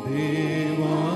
ദേവാ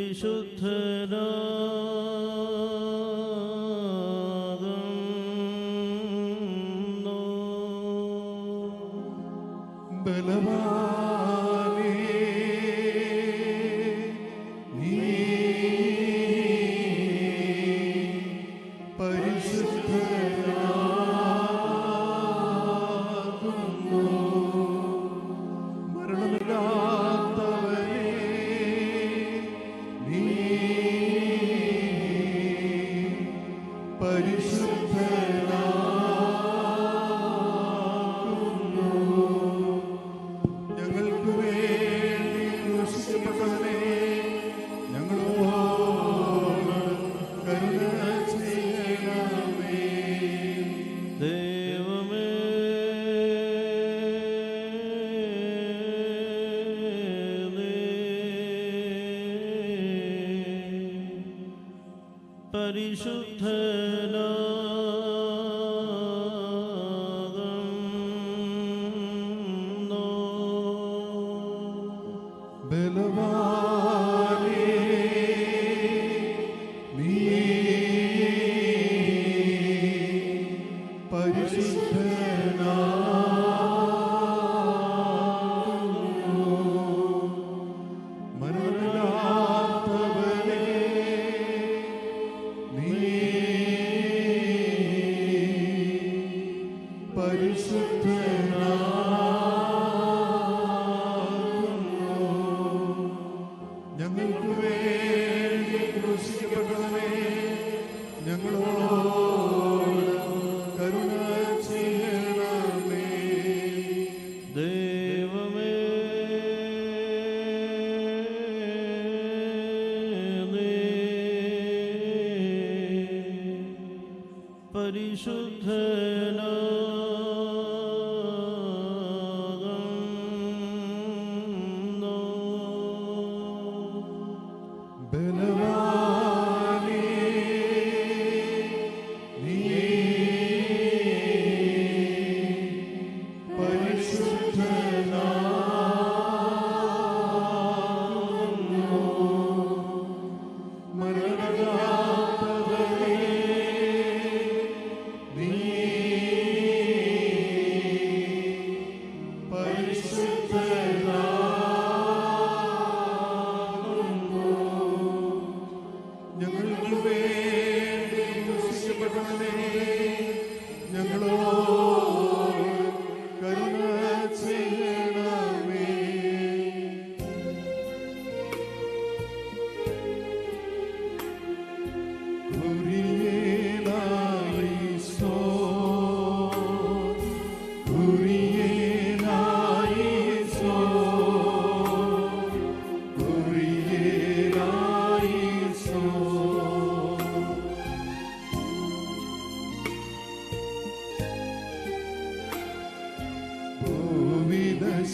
പരിശുദ്ധനാകുന്നു. ബലവാനേ നീ പരിശുദ്ധനാകുന്നു. മരണമില്ലാത്തവനേ നീ പരിശുദ്ധനാകുന്നു. ഞങ്ങൾക്ക് വേണ്ടി ക്രൂശിക്കപ്പെട്ടവനേ, ഞങ്ങളോട് കരുണ ചെയ്യണമേ. ദൈവമേ, പരിശുദ്ധനാകുന്നു. ബലവാനേ നീ പരിശുദ്ധനാകുന്നു. മരണമില്ലാത്തവനേ നീ പരിശുദ്ധനാകുന്നു. ഞങ്ങൾക്ക് വേണ്ടി ക്രൂശിക്കപ്പെട്ടവനേ, ഞങ്ങളോട് കരുണ ചെയ്യണമേ. ദൈവമേ, പരിശുദ്ധനാകുന്നു. ബലവാനേ നീ പരിശുദ്ധനാകുന്നു. മരണമില്ലാത്തവനേ നീ പരിശുദ്ധനാകുന്നു. ഞങ്ങൾക്ക് വേണ്ടി ക്രൂശിക്കപ്പെട്ടവനേ, ഞങ്ങളോട് കരുണ ചെയ്യണമേ.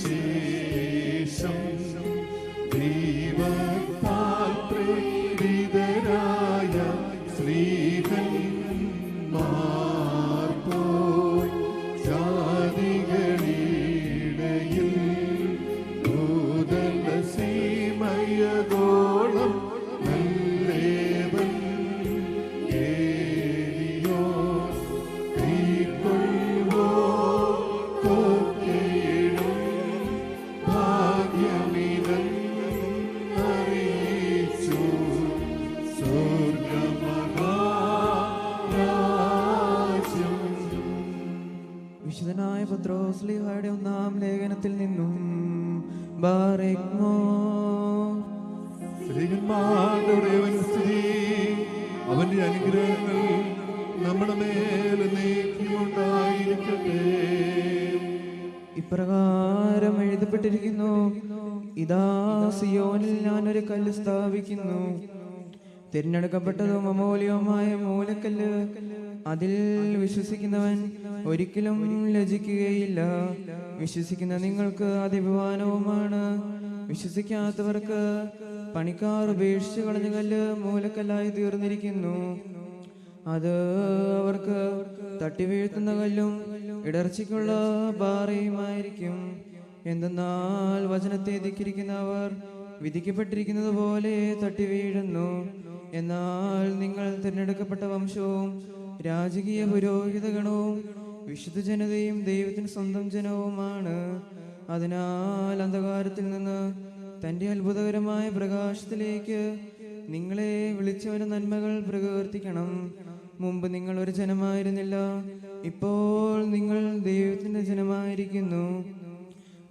ശേഷം ദൈവത്താൽ പ്രേരിതരായ സ്ത്രീഹന്മാർ പോയി ജാതികളിടയിൽ ഭൂതല സീമയഗോളം നല്ലേവൻ ഏലിയോ കൈക്കൊള്ളുവോ കൊക്കയിടും ഭാഗ്യമിതൻ അറിയിച്ചു സ്വർഗമഹാരാജ്യം. വിശുദ്ധനായ പത്രോസ്ലീഹയുടെ ഒന്നാം ലേഖനത്തിൽ നിന്നും ബാറെക്മോ. സ്ത്രീകന്മാരുടെ സ്തുതി, അവന്റെ അനുഗ്രഹങ്ങൾ നമ്മുടെ മേൽ നീക്കിയുണ്ടായിരിക്കട്ടെ. ഇപ്രകാരം എഴുതപ്പെട്ടിരിക്കുന്നു, ഇതാ സിയോനിൽ ഞാനൊരു കല്ല് സ്ഥാപിക്കുന്നു, തിരഞ്ഞെടുക്കപ്പെട്ടതും അമൂല്യവുമായ മൂലക്കല്ല്. അതിൽ വിശ്വസിക്കുന്നവൻ ഒരിക്കലും ലജ്ജിക്കുകയില്ല. വിശ്വസിക്കുന്ന നിങ്ങൾക്ക് അതിഭിമാനവുമാണ്. വിശ്വസിക്കാത്തവർക്ക് പണിക്കാർ ഉപേക്ഷിച്ച് കളഞ്ഞ കല്ല് മൂലക്കല്ലായി തീർന്നിരിക്കുന്നു. അത് അവർക്ക് തട്ടിവീഴ്ത്തുന്ന കല്ലും ഇടർച്ചയ്ക്കുള്ള പാറയുമായിരിക്കും. എന്തെന്നാൽ വചനത്തെ ധിക്കരിക്കുന്നവർ വിധിക്കപ്പെട്ടിരിക്കുന്നത് പോലെ തട്ടി വീഴുന്നു. എന്നാൽ നിങ്ങൾ തിരഞ്ഞെടുക്കപ്പെട്ട വംശവും രാജകീയ പുരോഹിത ഗണവും വിശുദ്ധ ജനതയും ദൈവത്തിന് സ്വന്തം ജനവുമാണ്. അതിനാൽ അന്ധകാരത്തിൽ നിന്ന് തൻ്റെ അത്ഭുതകരമായ പ്രകാശത്തിലേക്ക് നിങ്ങളെ വിളിച്ചവരുടെ നന്മകൾ പ്രകീർത്തിക്കണം. മുമ്പ് നിങ്ങൾ ഒരു ജനമായിരുന്നില്ല, ഇപ്പോൾ നിങ്ങൾ ദൈവത്തിന്റെ ജനമായിരിക്കുന്നു.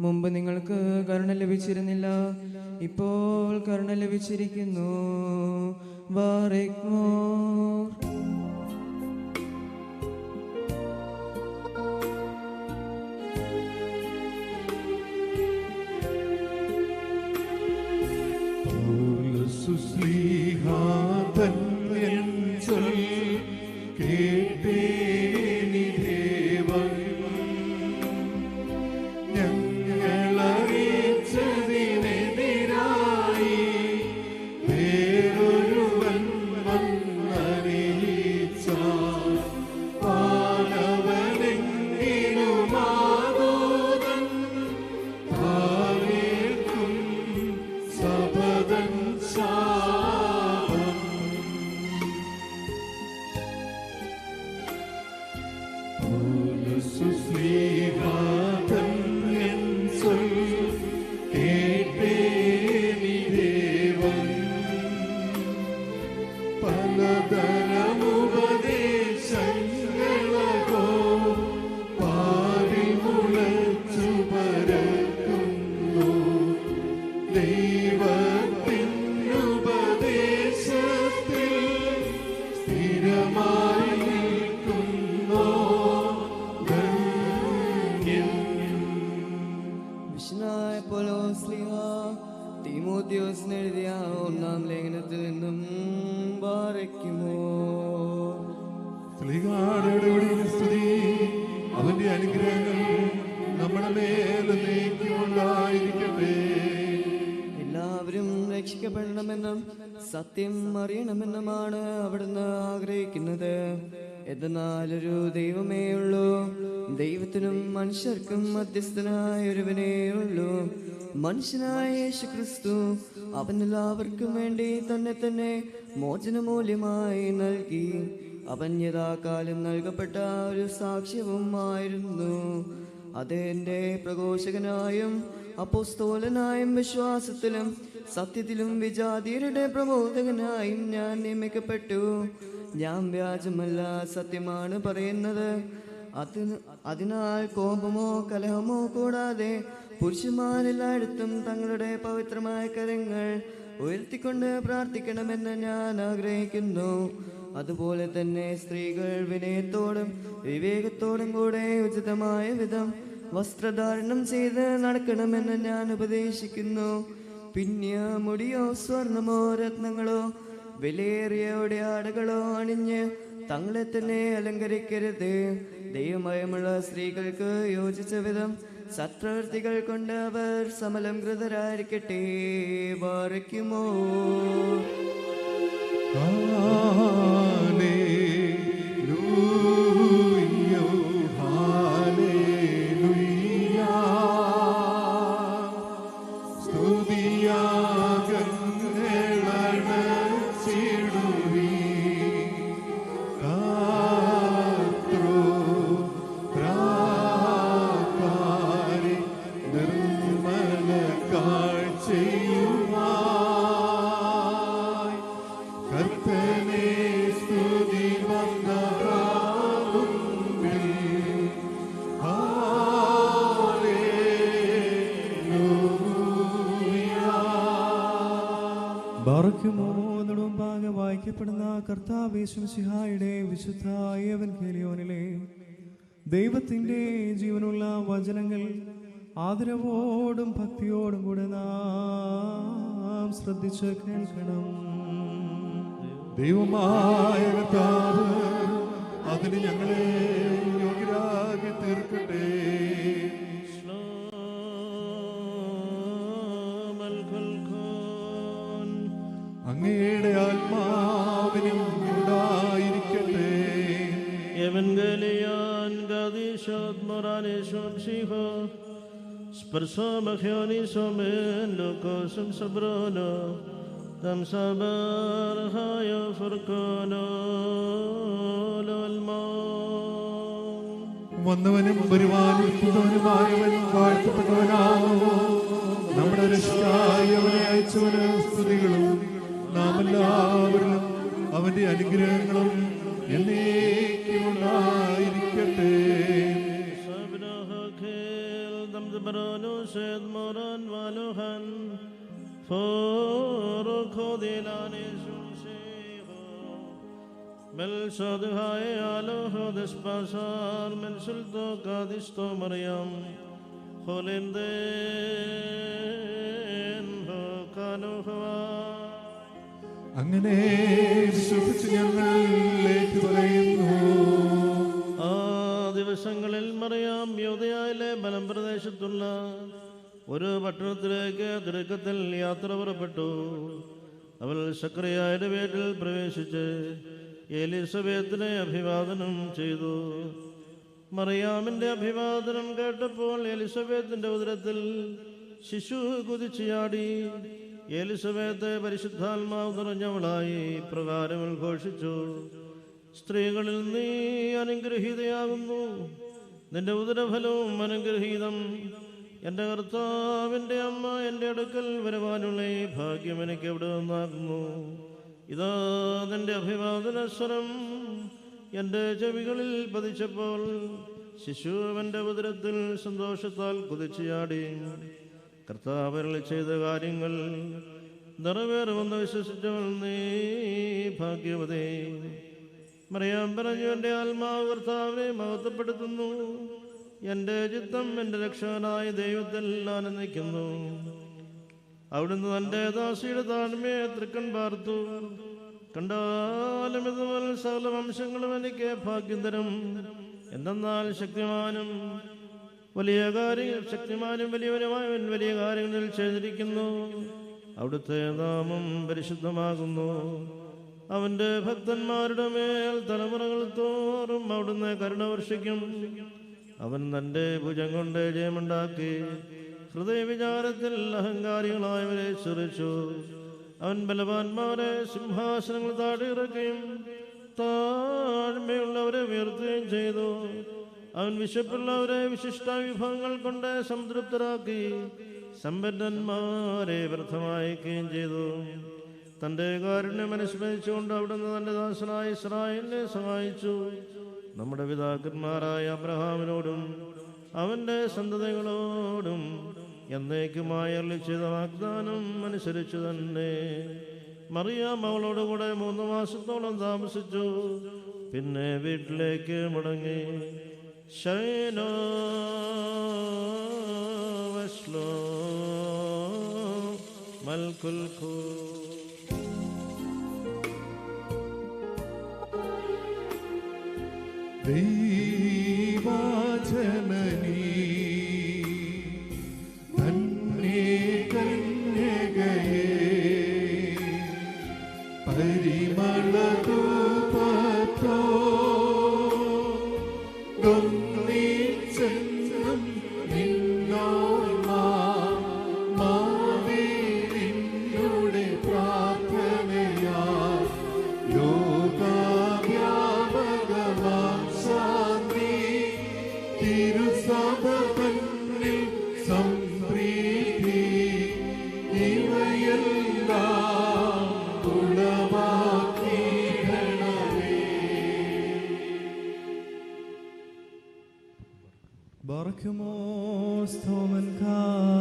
മുമ്പ് നിങ്ങൾക്ക് കരുണ ലഭിച്ചിരുന്നില്ല, ഇപ്പോൾ കരുണ ലഭിച്ചിരിക്കുന്നു. ബാറക്മോർ. എഴുതിയ ഒന്നാം ലേഖനത്തിൽ നിന്നും അവന്റെ അനുഗ്രഹങ്ങൾ നമ്മുടെ മേൽ നീക്കിക്കൊണ്ടായിരിക്കട്ടെ. എല്ലാവരും രക്ഷിക്കപ്പെടണമെന്നും സത്യം അറിയണമെന്നുമാണ് അവിടുന്ന് ആഗ്രഹിക്കുന്നത്. എന്നാൽ ഒരു ദൈവമേ ഉള്ളൂ, ദൈവത്തിനും മനുഷ്യർക്കും മധ്യസ്ഥനായ ഒരുവനേ ഉള്ളൂ, മനുഷ്യനായ യേശുക്രിസ്തു. അവൻ എല്ലാവർക്കും വേണ്ടി തന്നെ മോചനമൂല്യമായി നൽകി. അവൻ യഥാകാലം നൽകപ്പെട്ട ഒരു സാക്ഷ്യവും ആയിരുന്നു. അത് എൻ്റെ പ്രഘോഷകനായും അപ്പോസ്തോലനായും വിശ്വാസത്തിലും സത്യത്തിലും വിജാതിയരുടെ പ്രബോധകനായും ഞാൻ നിയമിക്കപ്പെട്ടു. ഞാൻ വ്യാജമല്ല, സത്യമാണ് പറയുന്നത്. അതിനാൽ കോപമോ കലഹമോ കൂടാതെ പുരുഷന്മാരെല്ലായിടത്തും തങ്ങളുടെ പവിത്രമായ കരങ്ങൾ ഉയർത്തിക്കൊണ്ട് പ്രാർത്ഥിക്കണമെന്ന് ഞാൻ ആഗ്രഹിക്കുന്നു. അതുപോലെ തന്നെ സ്ത്രീകൾ വിനയത്തോടും വിവേകത്തോടും കൂടെ ഉചിതമായ വിധം വസ്ത്രധാരണം ചെയ്ത് നടക്കണമെന്ന് ഞാൻ ഉപദേശിക്കുന്നു. പിന്നിയ മുടിയോ സ്വർണമോ രത്നങ്ങളോ വിലയേറിയ ഉടയാടകളോ അണിഞ്ഞ് തങ്ങളെ തന്നെ അലങ്കരിക്കരുത്. ദൈവമയമുള്ള സ്ത്രീകൾക്ക് യോജിച്ച വിധം സത്പ്രവൃത്തികൾ കൊണ്ട് അവർ സമലംകൃതരായിരിക്കട്ടെ. ബാറക്കുമോ. വായിക്കപ്പെടുന്ന കർത്താവ് യേശുമിശിഹായുടെ വിശുദ്ധ എവൻഗേലിയോനിലെ ദൈവത്തിൻ്റെ ജീവനുള്ള വചനങ്ങൾ ആദരവോടും ഭക്തിയോടും കൂടെ നാം ശ്രദ്ധിച്ച് കേൾക്കണം. ദൈവമായ കർത്താവ് അതിന് ഞങ്ങളെ യോഗ്യരാക്കി തീർക്കട്ടെ. അങ്ങയുടെ ആത്മാവിനും ഉണ്ടായിരിക്കട്ടെ. Evangelion gadishot moranes shomshiho Spersa Machiani Somen Locosum Sabrono Tam Sabar Hayo Furcono Lolmo വന്നവനും വരുവാനിരിക്കുന്നവനുമായവൻ വാഴ്ത്തപ്പെട്ടവനാകുന്നു. നമ്മുടെ രക്ഷയായി അവനെ അയച്ചവന് സ്തുതികളും നാം എല്ലാവരിലും അവന്റെ അനുഗ്രഹങ്ങളും എന്നേക്കും ഉണ്ടായിരിക്കട്ടെ. Melsadhaya aloho despasar mensulto kadisto Maryam Holinden Hokanuhva അങ്ങനെ വിശ്വസിച്ച് ഞങ്ങൾ ഏറ്റുപറയുന്നു. ആ ദിവസങ്ങളിൽ മറിയാം യൂദയായിലെ മലമ്പ്രദേശത്തുള്ള ഒരു പട്ടണത്തിലേക്ക് തിടുക്കത്തിൽ യാത്ര പുറപ്പെട്ടു. അവൾ സക്കറിയായുടെ വീട്ടിൽ പ്രവേശിച്ച് എലിസബത്തിനെ അഭിവാദനം ചെയ്തു. മറിയാമിന്റെ അഭിവാദനം കേട്ടപ്പോൾ എലിസബത്തിന്റെ ഉദരത്തിൽ ശിശു കുതിച്ചുചാടി. എലിസബത്തെ പരിശുദ്ധാത്മാവ് നിറഞ്ഞവളായി പ്രകാരം ഉദ്ഘോഷിച്ചു, സ്ത്രീകളിൽ നീ അനുഗ്രഹീതയാകുന്നു, നിന്റെ ഉദരഫലവും അനുഗ്രഹീതം. എൻ്റെ കർത്താവിൻ്റെ അമ്മ എൻ്റെ അടുക്കൽ വരുവാനുള്ള ഈ ഭാഗ്യം എനിക്ക് എവിടെ നിന്നാകുന്നു? ഇതാ നിന്റെ അഭിവാദന സ്വരം എൻ്റെ ചെവികളിൽ പതിച്ചപ്പോൾ ശിശു എൻ്റെ ഉദരത്തിൽ സന്തോഷത്താൽ കുതിച്ചുചാടി. കർത്താവ് അരുളി ചെയ്ത കാര്യങ്ങൾ നിറവേറുമെന്ന് വിശ്വസിച്ചവൾ നീ ഭാഗ്യവതി. മറിയാം പറഞ്ഞു, എൻ്റെ ആത്മാവ് കർത്താവിനെ മഹത്വപ്പെടുത്തുന്നു, എൻ്റെ ചിത്തം എൻ്റെ രക്ഷകനായ ദൈവത്തിൽ ആനന്ദിക്കുന്നു. അവിടുന്ന് തൻ്റെ ദാസിയുടെ താഴ്മയെ തൃക്കൺ പാർത്തു. കണ്ടാലും ഇതുപോലെ സകല വംശങ്ങളും എനിക്ക് ഭാഗ്യം തരും. എന്തെന്നാൽ ശക്തിമാനും വലിയവനുമായവൻ വലിയ കാര്യങ്ങളിൽ ചെയ്തിരിക്കുന്നു. അവിടുത്തെ നാമം പരിശുദ്ധമാകുന്നു. അവൻ്റെ ഭക്തന്മാരുടെ മേൽ തലമുറകൾ തോറും അവിടുന്ന് കരുണ വർഷിക്കും. അവൻ തൻ്റെ ഭുജം കൊണ്ട് ജയമുണ്ടാക്കി ഹൃദയവിചാരത്തിൽ അഹങ്കാരികളായവരെ ചെറിച്ചു. അവൻ ബലവാന്മാരെ സിംഹാസനങ്ങൾ താടിയിറക്കുകയും താഴ്മയുള്ളവരെ ഉയർത്തുകയും ചെയ്തു. അവൻ വിശപ്പുള്ളവരെ വിശിഷ്ട വിഭവങ്ങൾ കൊണ്ട് സംതൃപ്തരാക്കി സമ്പന്നന്മാരെ വ്യർത്ഥമാക്കുകയും ചെയ്തു. തൻ്റെ കാരുണ്യം അനുസ്മരിച്ചുകൊണ്ട് അവിടുന്ന് തൻ്റെ ദാസനായ ഇസ്രായേലിനെ സഹായിച്ചു. നമ്മുടെ പിതാക്കന്മാരായ അബ്രഹാമിനോടും അവൻ്റെ സന്തതികളോടും എന്നേക്കുമായി അരുളി ചെയ്ത വാഗ്ദാനം അനുസരിച്ചു തന്നെ മറിയാം അവളോടുകൂടെ 3 മാസത്തോളം താമസിച്ചു. പിന്നെ വീട്ടിലേക്ക് മടങ്ങി. ശൈനോ വസ്ലോ മൽകുൽഖു ദൈവജനനീ ധന്യേ കന്യകയേ പരിമളധൂപത്തോ ഗംഭീരചന്ദ്രം നിന്നോർമ്മ മാവേലിനുടെ പ്രാർത്ഥനയാൽ ലോകവ്യാപകമാം ശാന്തി തിരുസഭ തന്നിൽ സംപ്രീതി ഇവയെല്ലാം ഉളവാക്കിയിടണമേ. Barkimos Thomen Kalos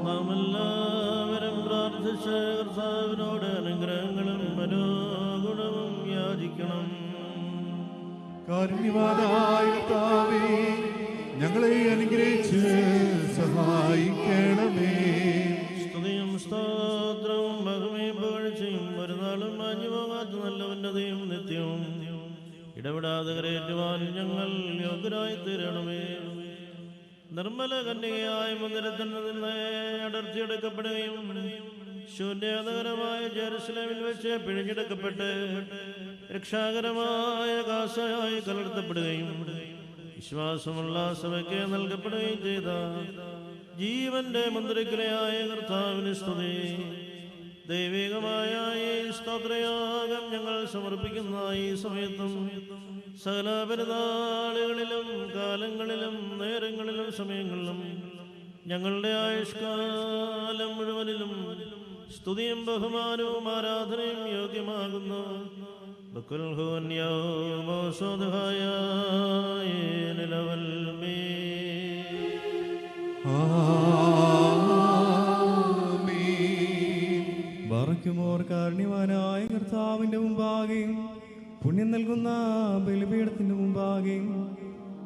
നാം എല്ലാവരും പ്രാർത്ഥിച്ച് കർത്താവിനോട് അനുഗ്രഹങ്ങളും മനോഗുണവും യാചിക്കണം. കാരുണ്യവാനായ കർത്താവേ, ഞങ്ങളെ അനുഗ്രഹിച്ച് സഹായിക്കണമേ. സ്തുതിയും സ്തോത്രവും മഹിമയും പുകഴ്ചയും ഒരു നാളും മാഞ്ഞു പോകാത്ത നല്ല ഉന്നതയും നിത്യവും ഇടപെടാതെ കരയേറ്റുവാൻ ഞങ്ങൾ യോഗ്യരായി തീരണമേ. നിർമ്മല കന്യകയായ മന്ദിരത്തിൽ നിന്ന് അടർത്തിയെടുക്കപ്പെടുകയും ശൂന്യതകരമായ ജെറുസലേമിൽ വെച്ച് പിഴിഞ്ഞെടുക്കപ്പെട്ട് രക്ഷാകരമായ കാസയായി കലർത്തപ്പെടുകയും വിശ്വാസമുള്ള സഭയ്ക്ക് നൽകപ്പെടുകയും ചെയ്ത ജീവന്റെ മന്ദിരത്തിലെയായ കർത്താവിന് സ്തുതി. ദൈവികമായ ഈ സ്തോത്രയാഗം ഞങ്ങൾ സമർപ്പിക്കുന്ന ഈ സമയത്തും സകല പെരുന്നാളുകളിലും കാലങ്ങളിലും നേരങ്ങളിലും സമയങ്ങളിലും ഞങ്ങളുടെ ആയുഷ്കാലം മുഴുവനിലും സ്തുതിയും ബഹുമാനവും ആരാധനയും യോഗ്യമാകുന്നു. ബറക്കുമോർ കാരുണ്യവാനായ കർത്താവിന്റെ മുമ്പാകെയും പുണ്യം നൽകുന്ന ബലിപീഠത്തിന്റെ മുമ്പാകെയും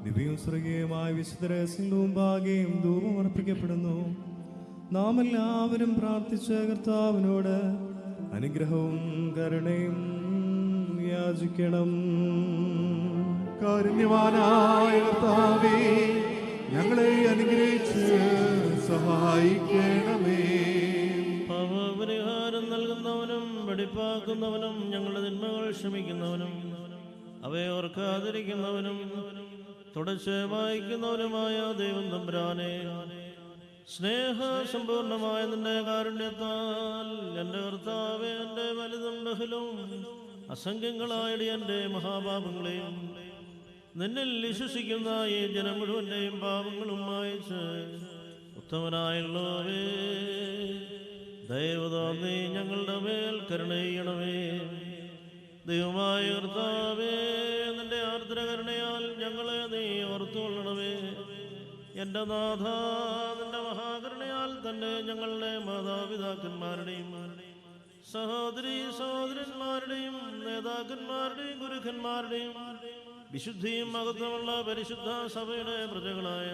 ദിവ്യവും സ്വർഗീയമായ വിശുദ്ധ രഹസ്യങ്ങളുടെ മുമ്പാകെയും ധൂപം അർപ്പിക്കപ്പെടുന്നു. നാം എല്ലാവരും പ്രാർത്ഥിച്ച കർത്താവിനോട് അനുഗ്രഹവും കരുണയും യാചിക്കണം. കാരുണ്യവാനായ കർത്താവേ, ഞങ്ങളെ അനുഗ്രഹിച്ച് സഹായിക്കണമേ. പാപപരിഹാരം നൽകുന്നവനും വെടിപ്പാക്കുന്നവനും ഞങ്ങളുടെ തിന്മകൾ ക്ഷമിക്കുന്നവനും അവയെ ഓർക്കാതിരിക്കുന്നവനും തുടച്ച് വായിക്കുന്നവനുമായ ദൈവം തമ്പുരാനെ, സ്നേഹസമ്പൂർണമായ നിന്റെ കാരുണ്യത്താൽ എൻ്റെ കർത്താവേ, എൻ്റെ വലുതും ബഹുലവും അസംഖ്യങ്ങളായ എൻ്റെ മഹാപാപങ്ങളെയും നിന്നിൽ വിശ്വസിക്കുന്ന ഈ ജനം മുഴുവൻ്റെയും പാപങ്ങളും മായിച്ച് ഉത്തമനായുള്ളവേ, ദയവ് തോന്നി ഞങ്ങളുടെ മേൽ കരുണ ചെയ്യണമേ. ദൈവമായ കർത്താവേ, നിന്റെ ആർദ്രകരുണയാൽ ഞങ്ങളെ നീ ഓർത്തുകൊള്ളണമേ. എൻ്റെ നാഥ, നിന്റെ മഹാകരുണയാൽ തന്നെ ഞങ്ങളുടെ മാതാപിതാക്കന്മാരുടെയും സഹോദരീ സഹോദരന്മാരുടെയും നേതാക്കന്മാരുടെയും ഗുരുക്കന്മാരുടെയും വിശുദ്ധിയും മഹത്വമുള്ള പരിശുദ്ധ സഭയുടെ പ്രജകളായ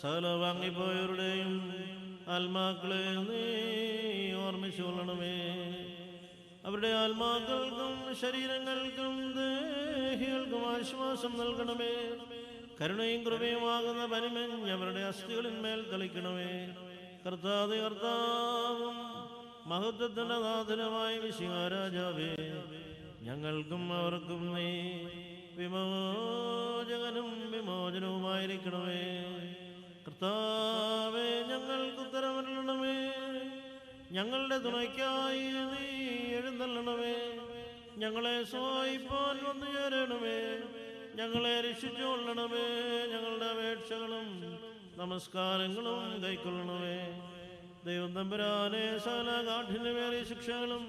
സകല വാങ്ങിപ്പോയവരുടെയും ആത്മാക്കളെ നീ ഓർമ്മിച്ചു കൊള്ളണമേ. അവരുടെ ആത്മാക്കൾക്കും ശരീരങ്ങൾക്കും ദേഹികൾക്കും ആശ്വാസം നൽകണമേ. കരുണയും കൃപയുമാകുന്ന പരിമഞ്ഞ് അവരുടെ അസ്ഥികളിന്മേൽ തളിക്കണമേ. കർത്താവും മഹത്വത്തിന്റെ നാഥനുമായ മിശിഹാരാജാവേ, ഞങ്ങൾക്കും അവർക്കും നീ വിമോചകനും വിമോചനവുമായിരിക്കണമേ. കർത്താവേ, ഞങ്ങൾക്ക് ഉത്തരമരുളണമേ. ഞങ്ങളുടെ തുണയ്ക്കായി നീ എഴുന്നള്ളണമേ. ഞങ്ങളെ സഹായിപ്പാൻ വന്നു ചേരണമേ. ഞങ്ങളെ രക്ഷിച്ചുകൊള്ളണമേ. ഞങ്ങളുടെ അപേക്ഷകളും നമസ്കാരങ്ങളും കൈക്കൊള്ളണമേ. ദൈവം തമ്പുരാനെ, സകല കാഠിന്യമേറിയ ശിക്ഷകളും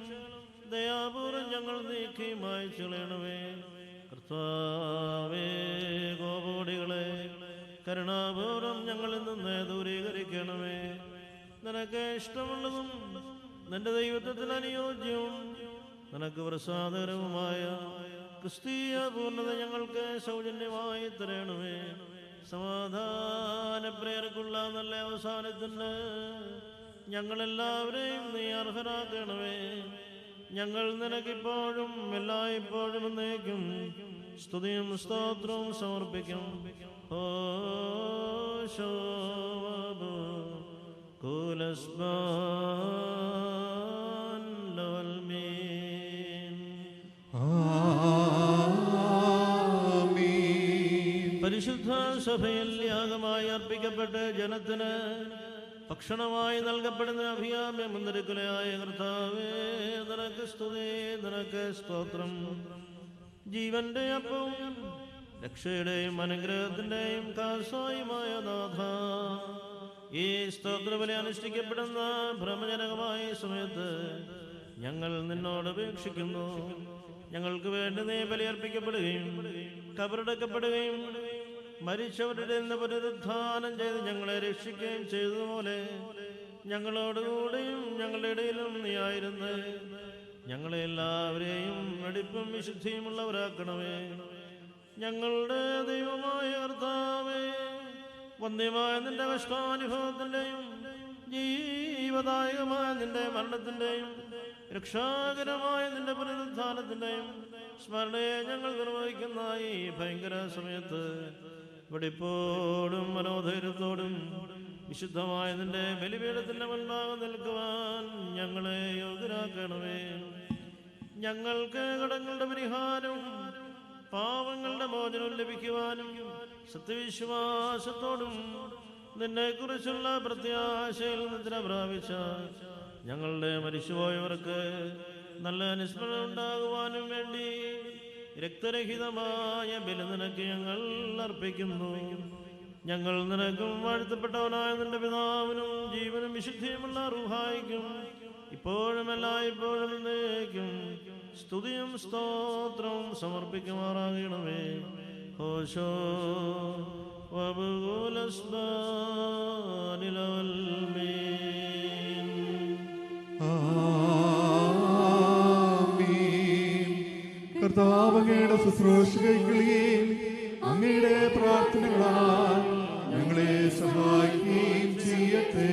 ദയാപൂർവം ഞങ്ങൾ നീക്കി മായ്ച്ചു കളയണമേ. കർത്താവേ, കോപടികളെ കരുണാപൂർവം ഞങ്ങളിൽ നിന്ന് ദൂരീകരിക്കണമേ. നിനക്ക് ഇഷ്ടമുള്ളതും നിന്റെ ദൈവത്വത്തിന് അനുയോജ്യവും നിനക്ക് പ്രസാദകരവുമായ ക്രിസ്തീയ പൂർണ്ണത ഞങ്ങൾക്ക് സൗജന്യമായി തരണമേ. സമാധാനപ്രേരക്കുള്ള നല്ല അവസാനത്തിന് ഞങ്ങളെല്ലാവരെയും നീ അർഹരാക്കണമേ. ഞങ്ങൾ നിനക്കിപ്പോഴും എല്ലായ്പ്പോഴും എന്നേക്കും സ്തുതിയും സ്തോത്രവും സമർപ്പിക്കും. പരിശുദ്ധ സഭയിൽ യാഗമായി അർപ്പിക്കപ്പെട്ട് ജനത്തിന് ഭക്ഷണമായി നൽകപ്പെടുന്ന അഭിയാമ്യ മുന്തിരിക്കുലയായ കർത്താവേ, നിനക്ക് സ്തുതി, നിനക്ക് സ്തോത്രം. ജീവന്റെ അപ്പവും രക്ഷയുടെയും അനുഗ്രഹത്തിന്റെയും കാസായുമായ നാഥ, ഈ സ്തോത്രബലി അനുഷ്ഠിക്കപ്പെടുന്ന ഭ്രമജനകമായ സമയത്ത് ഞങ്ങൾ നിന്നോട് അപേക്ഷിക്കുന്നു. ഞങ്ങൾക്ക് വേണ്ടി നീ ബലിയർപ്പിക്കപ്പെടുകയും കബറടക്കപ്പെടുകയും മരിച്ചവരുടെ നിന്ന് പുനരുത്ഥാനം ചെയ്ത് ഞങ്ങളെ രക്ഷിക്കുകയും ചെയ്തതുപോലെ ഞങ്ങളോടുകൂടെയും ഞങ്ങളുടെ ഇടയിലും നീ ആയിരുന്നു ഞങ്ങളെ എല്ലാവരെയും വെടിപ്പും വിശുദ്ധിയുമുള്ളവരാക്കണമേ. ഞങ്ങളുടെ ദൈവമായ കർത്താവേ, വന്ധ്യമായ നിന്റെ കഷ്ടാനുഭവത്തിന്റെയും ജീവദായകമായ നിന്റെ മരണത്തിന്റെയും രക്ഷാകരമായ നിന്റെ പുനരുത്ഥാനത്തിന്റെയും സ്മരണയെ ഞങ്ങൾ നിർവഹിക്കുന്ന ഈ ഭയങ്കര സമയത്ത് ഇവിടെ ഇപ്പോഴും മനോധൈര്യത്തോടും വിശുദ്ധമായ നിന്റെ ബലിപീഠത്തിന്റെ മുൻപാകെ നിൽക്കുവാൻ ഞങ്ങളെ യോഗ്യരാക്കണമേ. ഞങ്ങൾക്ക് കടങ്ങളുടെ പരിഹാരവും പാവങ്ങളുടെ മോചനവും ലഭിക്കുവാനും സത്യവിശ്വാസത്തോടും നിന്നെക്കുറിച്ചുള്ള പ്രത്യാശയിൽ നിദ്ര പ്രാപിച്ച ഞങ്ങളുടെ മരിച്ചുപോയവർക്ക് നല്ല അനുസ്മരണം ഉണ്ടാകുവാനും വേണ്ടി രക്തരഹിതമായ ബലി നിനക്ക് ഞങ്ങൾ അർപ്പിക്കുന്നു. ഞങ്ങൾ നിനക്കും വാഴ്ത്തപ്പെട്ടവനായ നിന്റെ പിതാവിനും ജീവനും വിശുദ്ധിയുമുള്ള റൂഹായിക്കും ഇപ്പോഴും എല്ലായ്പ്പോഴും എന്നേക്കും സ്തുതിയും സ്തോത്രവും സമർപ്പിക്കുമാറാകണമേ. ഹോശോ വബുലസ്ബാനിലവൽമീൻ. കർത്താവ് അങ്ങയുടെ ശുശ്രൂഷകൾക്കുകയും അങ്ങയുടെ പ്രാർത്ഥനകളാൽ ഞങ്ങളെ സഹായിക്കുകയും ചെയ്യട്ടെ.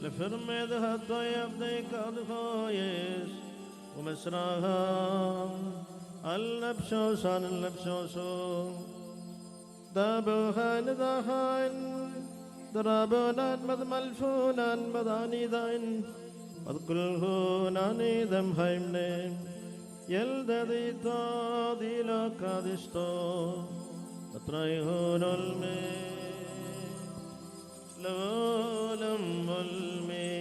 لفرمد حتى يبديك الخايس ومسراها اللبشوس عن اللبشوس دابوهان داهان درابونان مدملفونان بداني داين وذكلهوناني دم هيمنين يلددي تادي لكادستو تطريهون المين لولم والمين.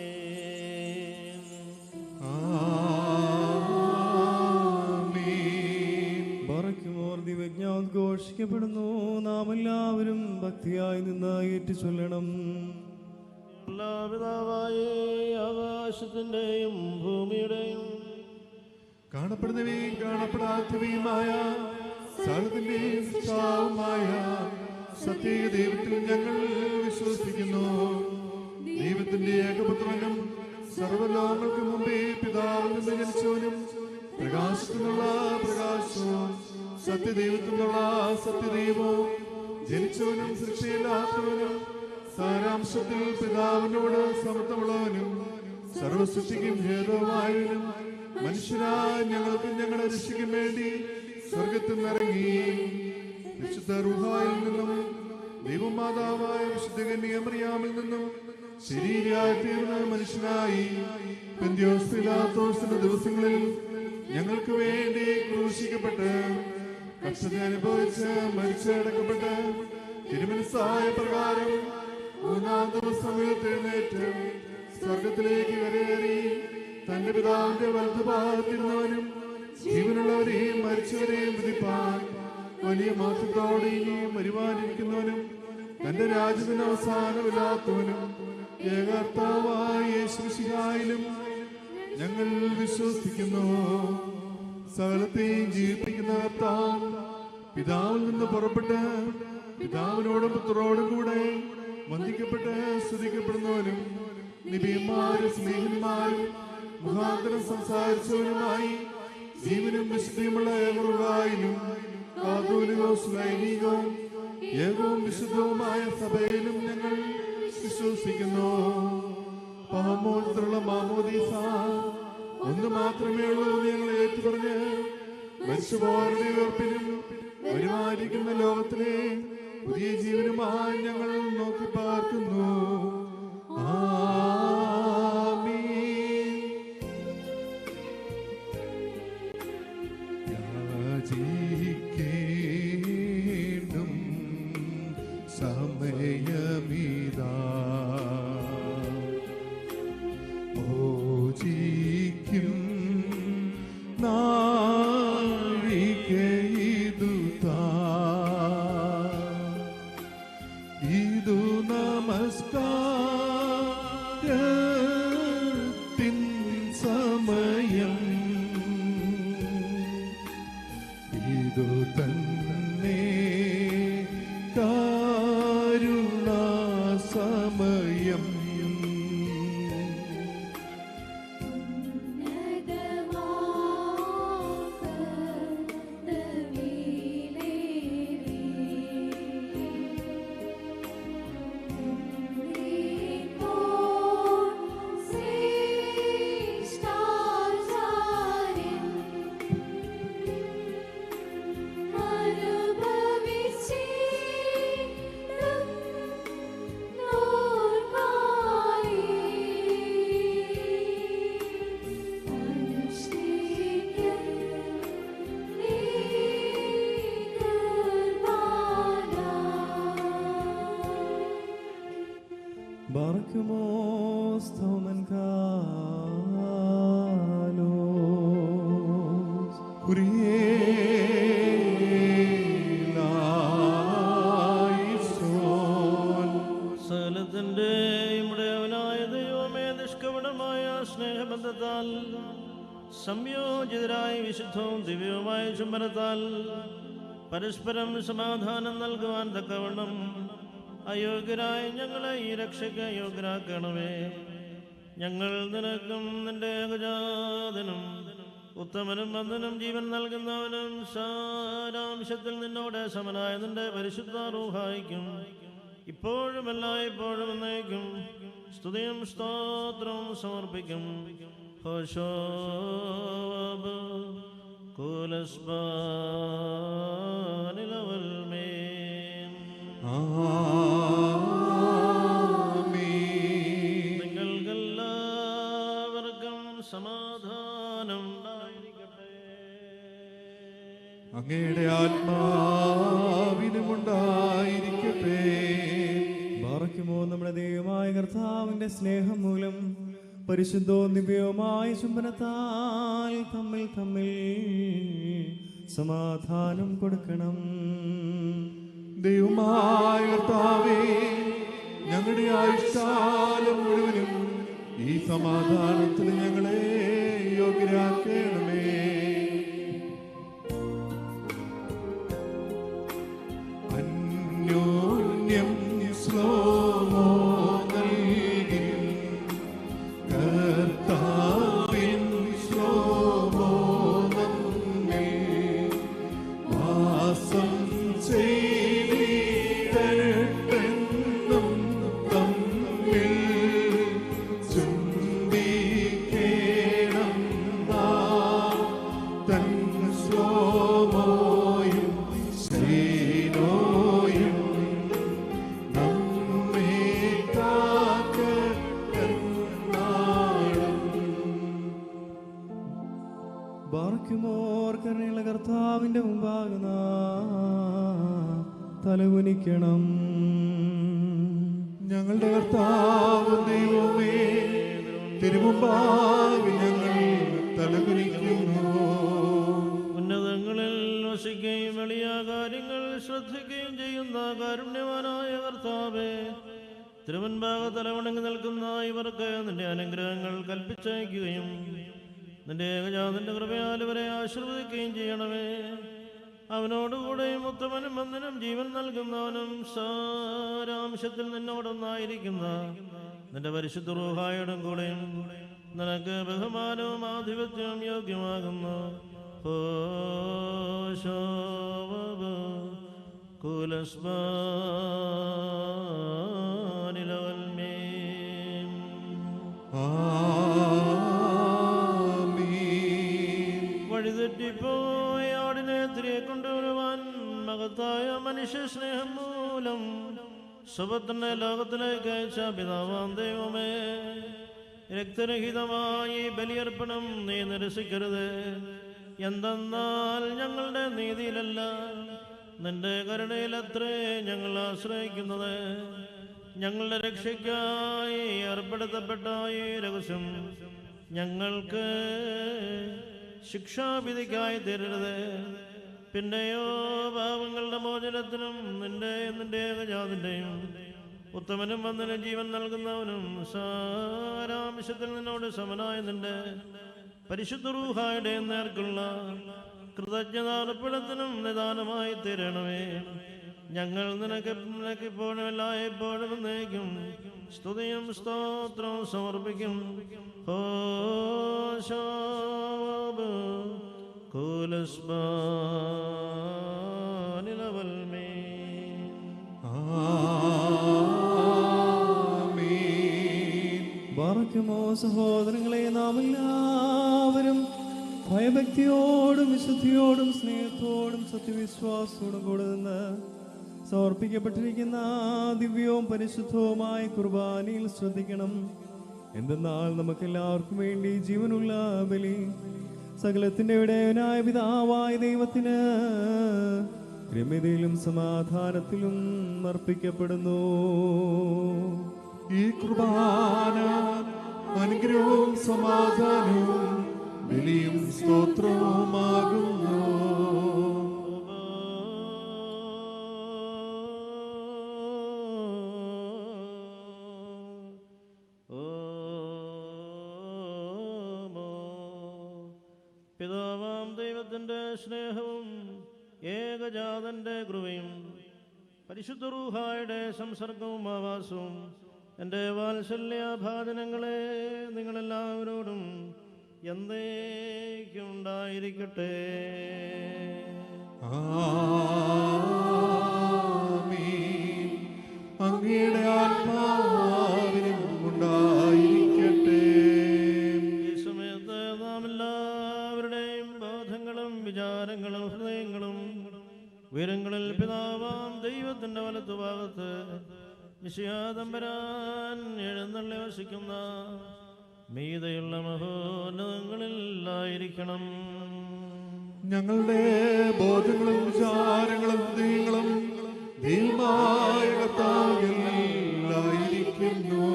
ബറയ്ക്കുമോർ ദിവ്യജ്ഞാദ്ഘോഷിക്കപ്പെടുന്നു. നാം എല്ലാവരും ഭക്തിയായി നിന്ന് ഏറ്റു ചൊല്ലണം. പിതാവായ ആകാശത്തിന്റെയും ഭൂമിയുടെയും കാണപ്പെടുന്നവയും കാണപ്പെടാത്തവയുമായ സകലത്തിന്റെയും സൃഷ്ടാവുമായ സത്യ ദൈവത്തിൽ ഞങ്ങൾ വിശ്വസിക്കുന്നു. ദൈവത്തിന്റെ ഏകപുത്രനും സർവ്വലോകങ്ങൾക്ക് മുമ്പേ പിതാവിൽ നിന്ന് ജനിച്ചവനും പ്രകാശത്തിനുള്ള പ്രകാശവും സത്യദൈവത്തിൽ നിന്നുള്ള സത്യദൈവവും ജനിച്ചവനും സൃഷ്ടിയില്ലാത്തവനും സാരാംശത്തിൽ പിതാവിനോട് സമത്വമുള്ളവനും സർവസൃഷ്ടിക്കും ഹേതുവായവനും മനുഷ്യരായ ഞങ്ങൾക്ക് ഞങ്ങളുടെ രക്ഷയ്ക്കും വേണ്ടി സ്വർഗത്തിൽ നിന്നിറങ്ങി വിശുദ്ധ റൂഹായിൽ നിന്നും ദൈവമാതാവായ വിശുദ്ധ കന്യകമറിയാമിൽ നിന്നും ശരീരയായി തീർന്ന മനുഷ്യനായി പെന്തിയോസ് പീലാത്തോസിന്റെ ദിവസങ്ങളിൽ ഞങ്ങൾക്ക് വേണ്ടി ക്രൂശിക്കപ്പെട്ട് കഷ്ടത അനുഭവിച്ച് മരിച്ചടക്കപ്പെട്ട് തിരുമനസ്സായ പ്രകാരം മൂന്നാം ദിവസം ഉയർത്തെഴുന്നേറ്റ് സ്വർഗത്തിലേക്ക് കരയേറി തന്റെ പിതാവിന്റെ വലതുഭാഗത്തിരുന്നവനും ജീവനുള്ളവരെയും മരിച്ചവരെയും വിധിപ്പാൻ വലിയ മാറ്റത്തോടെ ഇനിയും വരുവാനിരിക്കുന്നവനും തന്റെ രാജ്യത്തിന് അവസാനമില്ലാത്തവനും ഏകർത്താവായ യേശുമിശിഹായിലും ഞങ്ങൾ വിശ്വസിക്കുന്നു. സകലത്തെയും ജീവിപ്പിക്കുന്ന കർത്താവ് പിതാവിൽ നിന്ന് പുറപ്പെട്ട് പിതാവിനോടും പുത്രനോടും കൂടെ വന്ദിക്കപ്പെട്ട് സ്തുതിക്കപ്പെടുന്നവനും നിബിയന്മാരും സ്നേഹന്മാരും മുഖാന്തരം സംസാരിച്ചവനുമായി ജീവനും വിശുദ്ധിയുമുള്ള ഏകറുകായിലും ലൈംഗികവും ഏകവും വിശുദ്ധവുമായ സഭയിലും ഞങ്ങൾ വിശ്വസിക്കുന്നു. പാമോത്തിലുള്ള മാമോദീസ ഒന്ന് മാത്രമേ ഉള്ളൂ ഞങ്ങൾ ഏറ്റുപറഞ്ഞ് മരിച്ചുപോരുടെ ഉയർപ്പിനും വരുമാനിക്കുന്ന ലോകത്തിലെ പുതിയ ജീവനുമായി ഞങ്ങൾ നോക്കി പാർക്കുന്നു. ആമീൻ. യാചിക്കേണ്ടും സമയമിതാ. മോചിക്കും നാഴികയിതു ഇതു നമസ്കാരത്തിൻ സമയം. ഇതു തന്നെ കരുണാസമയം. Barkimos thomen kalos Kurielaison. സകലത്തിന്റെയും ഉടയവനായ ദൈവമേ, നിഷ്കപടമായ സ്നേഹബന്ധത്താൽ സംയോജിതരായ വിശുദ്ധവും ദിവ്യവുമായ ചുംബനത്താൽ പരസ്പരം സമാധാനം നൽകുവാൻ തക്കവണ്ണം അയോഗ്യരായ ഞങ്ങളെ ഈ രക്ഷയ്ക്ക് യോഗ്യരാക്കണമേ. ഞങ്ങൾ നിനക്കും നിന്റെ ഏകജാതനും ഉത്തമനും വന്ദനം ജീവൻ നൽകുന്നവനും സാരാംശത്തിൽ നിന്നോട് സമനായ നിന്റെ പരിശുദ്ധ റൂഹായിക്കും ഇപ്പോഴും എല്ലായ്പ്പോഴും എന്നേക്കും സ്തുതിയും സ്തോത്രവും സമർപ്പിക്കും. ഹോശോബ് കുലസ്ബാനിലവൽമേൻ. നിങ്ങൾക്കെല്ലാവർക്കും സമാധാനം ഉണ്ടായിരിക്കട്ടെ. അങ്ങയുടെ ആത്മാവിനുമുണ്ടായിരിക്കട്ടെ. ബാറക്കുമോ നമ്മുടെ ദൈവമായ കർത്താവിന്റെ സ്നേഹം മൂലം പരിശുദ്ധവും ദിവ്യവുമായ ചുംബനത്താൽ തമ്മിൽ തമ്മിൽ സമാധാനം കൊടുക്കണം. ദൈവമായ കർത്താവേ, ഞങ്ങളുടെ ആയുഷ്കാലം മുഴുവനും ഈ സമാധാനത്തിന് ഞങ്ങളെ യോഗ്യരാക്കണമേ. അന്യോന്യം ശ്ലോമോ നൽകി കർത്താവിൻ ശ്ലോമോ നമ്മെ വാസം ചെയ്തിട്ടെന്നും തമ്മിൽ ചുംബിക്കേണം നാം തൻ ശ്ലോമോയും ശ്രീനോയും നമ്മെ കാക്കട്ടെന്നാളും. ബാറക്കുമോർ കരുണയുള്ള കർത്താവിന്റെ മുമ്പാകെ തലകുനിക്കണം. ഞങ്ങളുടെ കർത്താവ് ദൈവമേ, തിരുമുമ്പാകെ ഞങ്ങൾ തലകുനിക്കുന്നു. ഉന്നതങ്ങളിൽ വസിക്കുകയും വലിയ കാര്യങ്ങൾ ശ്രദ്ധിക്കുകയും ചെയ്യുന്ന കാരുണ്യവാനായ കർത്താവേ, തിരുമുൻപാകെ തലവണങ്ങി നിൽക്കുന്ന ഇവർക്ക് നിന്റെ അനുഗ്രഹങ്ങൾ കൽപ്പിച്ചയക്കുകയും നിന്റെ ഏകജാതന്റെ കൃപയാൽ ഇവരെ ആശീർവദിക്കുകയും ചെയ്യണമേ. അവനോടുകൂടെയും ഉത്തമനും വന്ദനം ജീവൻ നൽകുന്നവനും സാരാംശത്തിൽ നിന്നോടൊന്നായിരിക്കുന്ന നിന്റെ പരിശുദ്ധ റൂഹായോടും കൂടെയും നിനക്ക് ബഹുമാനവും ആധിപത്യവും യോഗ്യമാകുന്നു. കുലസ്ബാനിലവൽമേൻ. വഴിതെറ്റിപ്പോയ ആടിനെ തിരികെ കൊണ്ടുവരുവാൻ മഹത്തായ മനുഷ്യ സ്നേഹം മൂലം സുപുത്രനെ ലോകത്തിലേക്ക് അയച്ച പിതാവാം ദൈവമേ, രക്തരഹിതമായി ബലിയർപ്പണം നീ നിരസിക്കരുത്. എന്തെന്നാൽ ഞങ്ങളുടെ നീതിയിലല്ല നിന്റെ കരുണയിലത്രേ ഞങ്ങൾ ആശ്രയിക്കുന്നത്. ഞങ്ങളുടെ രക്ഷയ്ക്കായി ഏർപ്പെടുത്തപ്പെട്ട ഈ രഹസ്യം ഞങ്ങൾക്ക് ശിക്ഷാവിധിക്കായി തരരുത്. പിന്നെയോ പാപങ്ങളുടെ മോചനത്തിനും നിന്റെ ഏകജാതിൻ്റെയും ഉത്തമനും വന്നതിന് ജീവൻ നൽകുന്നവനും സാരാംശത്തിൽ നിന്നോട് സമനായ നിന്റെ പരിശുദ്ധ റൂഹായുടെ നേർക്കുള്ള കൃതജ്ഞതാർപ്പണത്തിനും നിദാനമായി തീരണമേ. ഞങ്ങൾ നിനക്ക് ഇപ്പോഴും എല്ലായ്പ്പോഴും എന്നേക്കും സ്തുതിയും സ്തോത്രവും സമർപ്പിക്കും. ഹോശാബ് കുലസ്ബാനിലവൽമേ. ബാറക്കുമോ സഹോദരങ്ങളെ, നാം എല്ലാവരും ഭയഭക്തിയോടും വിശുദ്ധിയോടും സ്നേഹത്തോടും സത്യവിശ്വാസത്തോടും കൂടെ നിന്ന് സമർപ്പിക്കപ്പെട്ടിരിക്കുന്ന ദിവ്യവും പരിശുദ്ധവുമായ കുർബാനയിൽ ശ്രദ്ധിക്കണം. എന്തെന്നാൽ നമുക്കെല്ലാവർക്കും വേണ്ടി ജീവനുള്ള ബലി സകലത്തിന്റെ ഇടയനായ പിതാവായ ദൈവത്തിന് രമ്യതയിലും സമാധാനത്തിലും അർപ്പിക്കപ്പെടുന്നു. ഈ കുർബാന അനുഗ്രഹവും സമാധാനവും ബലിയും സ്തോത്രവുമാകുന്നു. പിതാവാം ദൈവത്തിൻ്റെ സ്നേഹവും ഏകജാതന്റെ കൃപയും പരിശുദ്ധ റൂഹായുടെ സംസർഗവും ആവാസവും എൻ്റെ വാത്സല്യഭാജനങ്ങളെ നിങ്ങളെല്ലാവരോടും എന്നേക്കും ഉണ്ടായിരിക്കട്ടെ. ആമീൻ. അങ്ങയുടെ ആത്മാവിനും ഉണ്ടായിരിക്കട്ടെ. ഈ സമയത്ത് നാം എല്ലാവരുടെയും ബോധങ്ങളും വിചാരങ്ങളും ഹൃദയങ്ങളും ഉയരങ്ങളിൽ പിതാവാം ദൈവത്തിൻ്റെ വലത്തുഭാഗത്ത് വിശയാതമ്പരാൻ എഴുന്നള്ളി വസിക്കുന്ന മീതയുള്ള മഹോന്നതങ്ങളിലായിരിക്കണം. ഞങ്ങളുടെ ബോധങ്ങളും വിചാരങ്ങളും ഹൃദയങ്ങളും ദൈവമായ കർത്താവിലായിരിക്കുന്നു.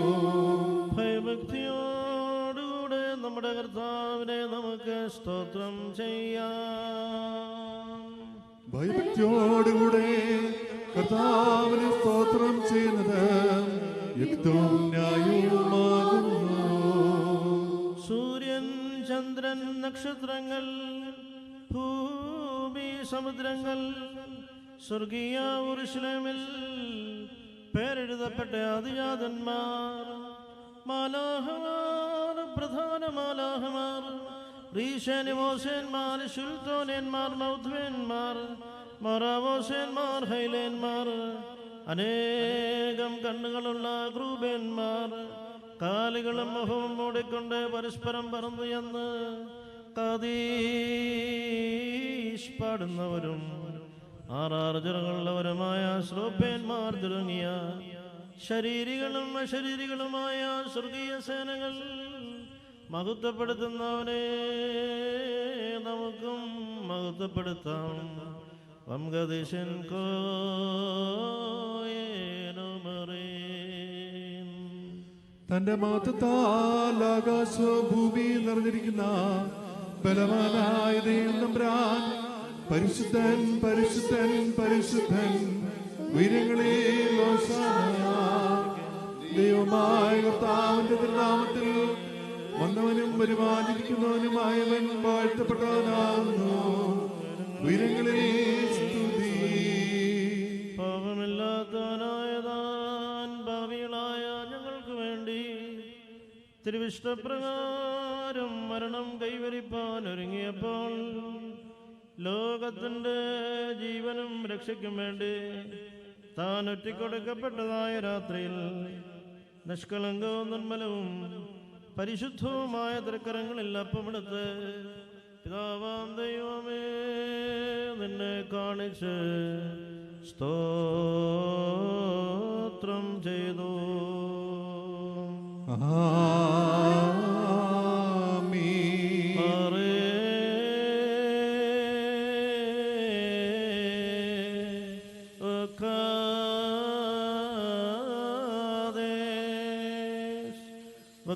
ഭയഭക്തിയോടുകൂടെ നമ്മുടെ കർത്താവിനെ നമുക്ക് സ്തോത്രം ചെയ്യാം. ഭയഭക്തിയോടുകൂടെ കർത്താവിനെ സ്തോത്രം ചെയ്യുന്നത് യുക്തവും ന്യായവുമാകുന്നു. സൂര്യൻ, ചന്ദ്രൻ, നക്ഷത്രങ്ങൾ, ഭൂമി, സമുദ്രങ്ങൾ, സ്വർഗീയ യെരൂശലേമിൽ പേരെഴുതപ്പെട്ട അതിജാതന്മാർ, മാലാഹമാർ, പ്രധാന മാലാഹമാർ, റീശനിമോസേന്മാർ, ശുൽത്തോനന്മാർ, മൗദ്വേന്മാർ, മൊറാവോസേന്മാർ, ഹൈലേന്മാർ, അനേകം കണ്ണുകളുള്ള ക്രൂബേന്മാർ, കാലുകളും മുഖവും മൂടിക്കൊണ്ട് പരസ്പരം പറന്നു എന്ന് കാദീശ് പാടുന്നവരും ആറാറ് ചിറകുള്ളവരുമായ ശ്രോപ്പേന്മാർ തുടങ്ങിയ ശരീരികളും അശരീരികളുമായ സ്വർഗീയ സേനകൾ മഹത്വപ്പെടുത്തുന്നവനെ നമുക്കും മഹത്വപ്പെടുത്താം. വംഗദേശൻ തന്റെ മഹത്വത്താൽ ആകാശവും ഭൂമിയും നിറഞ്ഞിരിക്കുന്ന ബലവാനായ ദൈവം തമ്പുരാൻ പരിശുദ്ധൻ പരിശുദ്ധൻ പരിശുദ്ധൻ ഉയരങ്ങളിൽ ഹോശാന. ദൈവമായ കർത്താവിന്റെ തിരുനാമത്തിൽ വന്നവനും വരുവാനിരിക്കുന്നവനുമായവൻ വാഴ്ത്തപ്പെട്ടവനാകുന്നു. ഉയരങ്ങളിൽ സ്തുതി. പാപമില്ലാത്തവനായ താൻ ഭാവികളായ ഞങ്ങൾക്ക് വേണ്ടി തിരുവിഷ്ടപ്രകാരം മരണം കൈവരിപ്പാൻ ഒരുങ്ങിയപ്പോൾ ലോകത്തിൻ്റെ ജീവനും രക്ഷയ്ക്കും വേണ്ടി താൻ ഒറ്റിക്കൊടുക്കപ്പെട്ടതായ രാത്രിയിൽ നിഷ്കളങ്കവും നിർമ്മലവും പരിശുദ്ധവുമായ തൃക്കരങ്ങളിൽ അപ്പമെടുത്ത് പിതാവാം ദൈവമേ നിന്നെ കാണിച്ച് സ്തോത്രം ചെയ്തു. ആമീൻ. ആറേ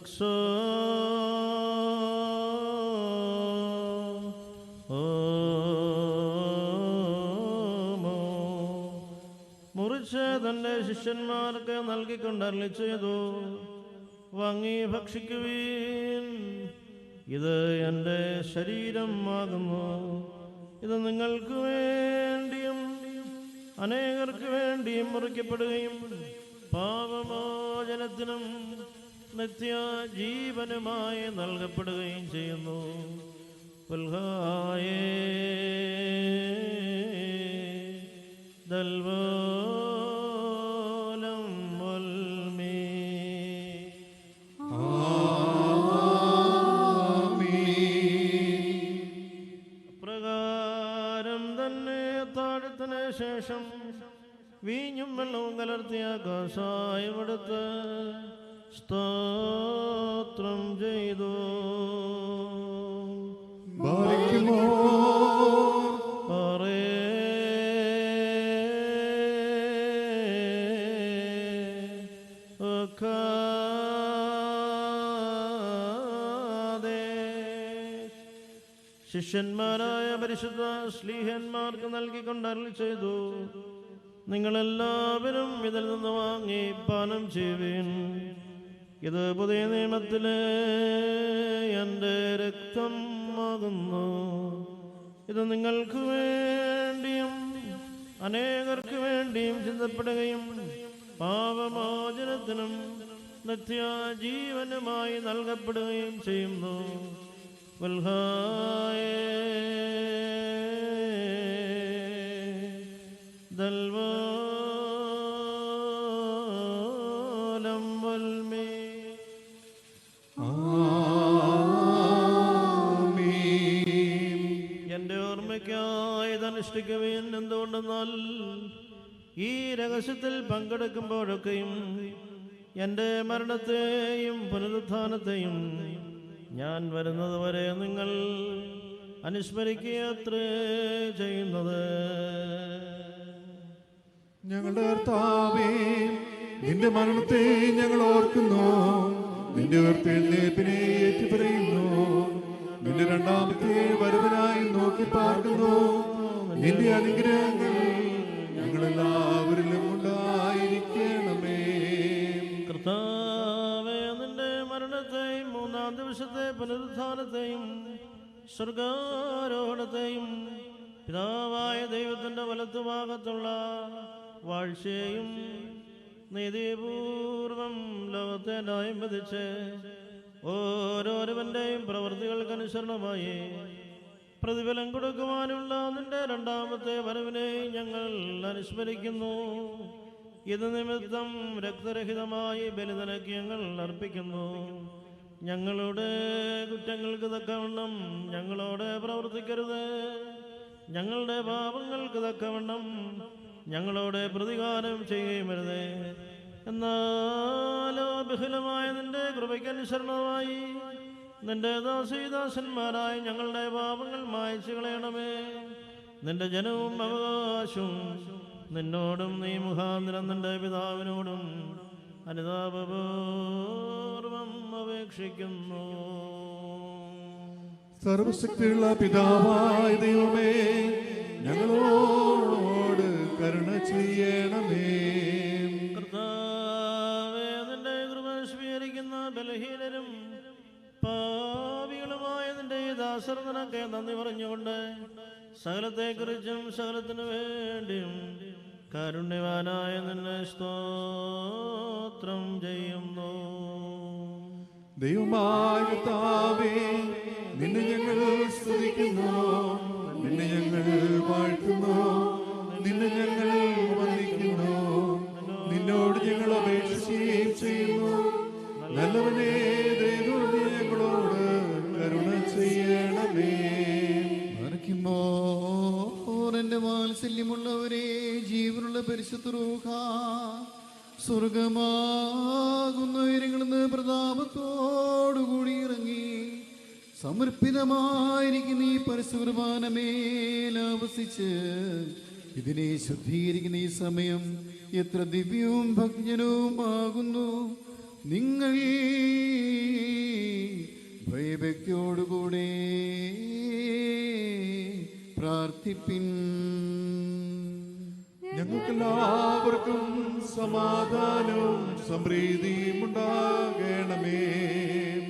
ലക്സോ മുറിച്ച് തൻ്റെ ശിഷ്യന്മാർക്ക് നൽകിക്കൊണ്ട് അരുളി ചെയ്തു, വാങ്ങി ഭക്ഷിക്കുവീൻ, ഇത് എൻ്റെ ശരീരം ആകുന്നു. ഇത് നിങ്ങൾക്ക് വേണ്ടിയും അനേകർക്ക് വേണ്ടിയും മുറിക്കപ്പെടുകയും പാപമോചനത്തിനും നിത്യജീവനുമായി നൽകപ്പെടുകയും ചെയ്യുന്നു. പുൽഹായേ ദൽവോലം വൽമീ. അപ്രകാരം തന്നെ താഴത്തിന് ശേഷം വീഞ്ഞും വെള്ളവും കലർത്തിയ കാസായമെടുത്ത് സ്തോത്രം ചെയ്തു. ശിഷ്യന്മാരായ പരിശുദ്ധ ശ്ലീഹന്മാർക്ക് നൽകിക്കൊണ്ട് അരുളി ചെയ്തു, നിങ്ങളെല്ലാവരും ഇതിൽ നിന്ന് വാങ്ങി പാനം ചെയ്യുവിൻ. ഇത് പുതിയ നിയമത്തിലെ എൻ്റെ രക്തം ആകുന്നു. ഇത് നിങ്ങൾക്ക് വേണ്ടിയും അനേകർക്ക് വേണ്ടിയും ചിന്തപ്പെടുകയും പാപമോചനത്തിനും നിത്യജീവനുമായി നൽകപ്പെടുകയും ചെയ്യുന്നു. വൽഹായേ ദൽവോലം വൽമീ. എൻ്റെ ഓർമ്മയ്ക്കായി ഇതനുഷ്ഠിക്കുവിൻ. എന്തുകൊണ്ടെന്നാൽ ഈ രഹസ്യത്തിൽ പങ്കെടുക്കുമ്പോഴൊക്കെയും എൻ്റെ മരണത്തെയും പുനരുത്ഥാനത്തെയും ഞാൻ വരുന്നത് വരെ നിങ്ങൾ അനുസ്മരിക്കുകയത്രേ ചെയ്യുന്നത്. ഞങ്ങളുടെ കർത്താവേ, നിന്റെ മരണത്തെ ഞങ്ങൾ ഓർക്കുന്നു, നിന്റെ ഉയർത്തെഴുന്നേൽപ്പിനെ ഏറ്റുപറയുന്നു, നിന്റെ രണ്ടാമത്തെ വരവിനായി നോക്കി പാർക്കുന്നു. നിന്റെ അനുഗ്രഹങ്ങൾ ഞങ്ങളെല്ലാവരിലും ഉണ്ടായിരിക്കണമേ. കർത്താവേ, നിന്റെ മരണത്തെയും മൂന്നാം ദിവസത്തെ പുനരുത്ഥാനത്തെയും സ്വർഗാരോഹണത്തെയും പിതാവായ ദൈവത്തിൻ്റെ വലത്തുഭാഗത്തുള്ള വാഴ്ചയും നീതിപൂർവം ലോകത്തെ ന്യായം വിധിച്ച് ഓരോരുവൻ്റെയും പ്രവൃത്തികൾക്കനുസരണമായി പ്രതിഫലം കൊടുക്കുവാനുള്ള നിന്റെ രണ്ടാമത്തെ വരവിനെ ഞങ്ങൾ അനുസ്മരിക്കുന്നു. ഇത് നിമിത്തം രക്തരഹിതമായി ബലിതനക്ക് ഞങ്ങൾ അർപ്പിക്കുന്നു. ഞങ്ങളുടെ കുറ്റങ്ങൾക്ക് തക്കവണ്ണം ഞങ്ങളോട് പ്രവർത്തിക്കരുത്, ഞങ്ങളുടെ പാപങ്ങൾക്ക് തക്കവണ്ണം ഞങ്ങളോട് പ്രതികാരം ചെയ്യുകയും വരുതേ. എന്നാലോ ബഹുലമായ നിന്റെ കൃപയ്ക്കനുസരണമായി നിന്റെ ദാസീദാസന്മാരായ ഞങ്ങളുടെ പാപങ്ങൾ മായ്ച്ചു കളയണമേ. നിന്റെ ജനവും അവകാശവും നിന്നോടും നീ മുഖാന്തരം നിന്റെ പിതാവിനോടും അനുതാപപൂർവം അപേക്ഷിക്കുന്നു. സർവശക്തിയുള്ള പിതാവായ ദൈവമേ, ഞങ്ങളോട് കരുണ ചെയ്യണമേ. കർത്താവേ, നിന്റെ കൃപ സ്വീകരിക്കുന്ന ബലഹീനരും പാപികളുമായ നിന്റെ ദാസർ നിനക്ക് നന്ദി പറഞ്ഞുകൊണ്ട് സകലത്തെക്കുറിച്ചും സകലത്തിനു വേണ്ടിയും കാരുണ്യവാനായ നിന്നെ സ്തോത്രം ചെയ്യുന്നു. ദൈവമായ കർത്താവേ, നിന്നെ ഞങ്ങൾ സ്തുതിക്കുന്നു, നിന്നെ ഞങ്ങൾ വാഴ്ത്തുന്നു, നിന്നെ ഞങ്ങൾ വന്ദിക്കുന്നു, നിന്നോട് ഞങ്ങൾ അപേക്ഷിക്കുകയും ചെയ്യുന്നു. നല്ലവനെ ദൈവമേ, ഞങ്ങളോട് കരുണ ചെയ്യണമേ. എന്റെ വാത്സല്യമുള്ളവരെ, ജീവനുള്ള പരിശുദ്ധ റൂഹ സ്വർഗമാകുന്ന ഉയരങ്ങളിൽനിന്ന് പ്രതാപത്തോടുകൂടി ഇറങ്ങി സമർപ്പിതമായിരിക്കുന്ന ഈ പരിശുദ്ധ കുർബാനമേലാവസിച്ച് ഇതിനെ ശുദ്ധീകരിക്കുന്ന ഈ സമയം എത്ര ദിവ്യവും ഭഗ്നവും ആകുന്നു. നിങ്ങൾ ഭയഭക്തിയോടുകൂടെ പ്രാർത്ഥിപ്പിൻ. ഞങ്ങൾക്കെല്ലാവർക്കും സമാധാനവും സമൃദ്ധിയും ഉണ്ടാകണമേ.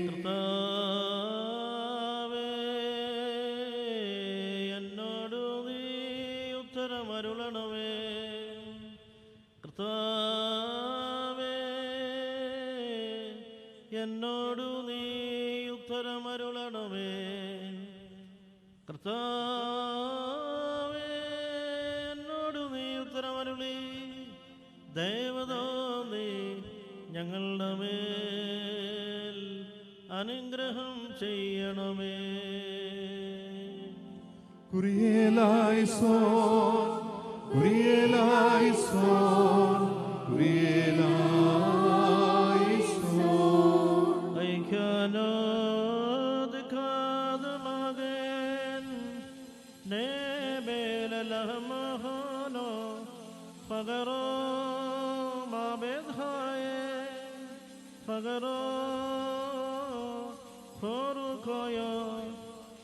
കർത്താവേ, എന്നോടു നീ ഉത്തരമരുളണമേ. കർത്താവേ, എന്നോടു നീ ഉത്തരമരുളണമേ. കർത്താവേ, എന്നോടു നീ ഉത്തരമരുളി ദൈവതോന്നി ഞങ്ങളുടെ മേൽ അനുഗ്രഹം ചെയ്യണമേ. കുരിയേലായിസോൻ, കുരിയേലായിസോൻ, കുരിയേലായിസോൻ. ഐക്യനോദിക്കാതമകൻ നേബേലലഹമഹാനോ ഫഗറോ മാബേദ്ഹായേ ഫഗറോ ഫോറുഖോയോ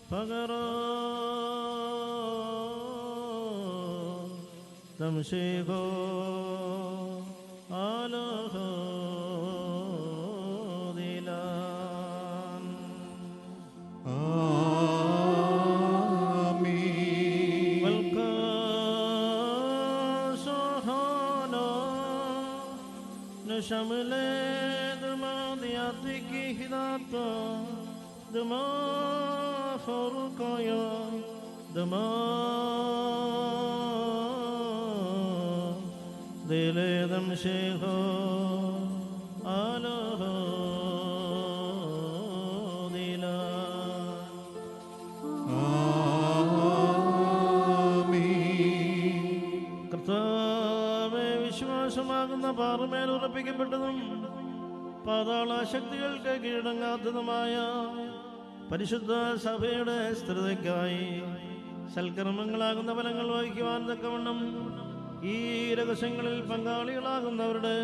ഫഗറോ തംശേഖോ ആലോഹോ ദിലാൻ. ആമീൻ. والكاسحانة نشمل دماغ يعطيك هداتا دماغ فرقايا دماغ دل دمشيخو آله دلان. ആമീൻ. കർത്താവേ, വിശ്വാസമാകുന്ന പാറമേൽ ഉറപ്പിക്കപ്പെട്ടതും പാതാള ശക്തികൾക്ക് കീഴടങ്ങാത്തതുമായ പരിശുദ്ധ സഭയുടെ സ്ഥിരതയ്ക്കായി സൽക്കർമ്മങ്ങളാകുന്ന ഫലങ്ങൾ വഹിക്കുവാൻ തക്കവണ്ണം ഈ രഹസ്യങ്ങളിൽ പങ്കാളികളാകുന്നവരുടെ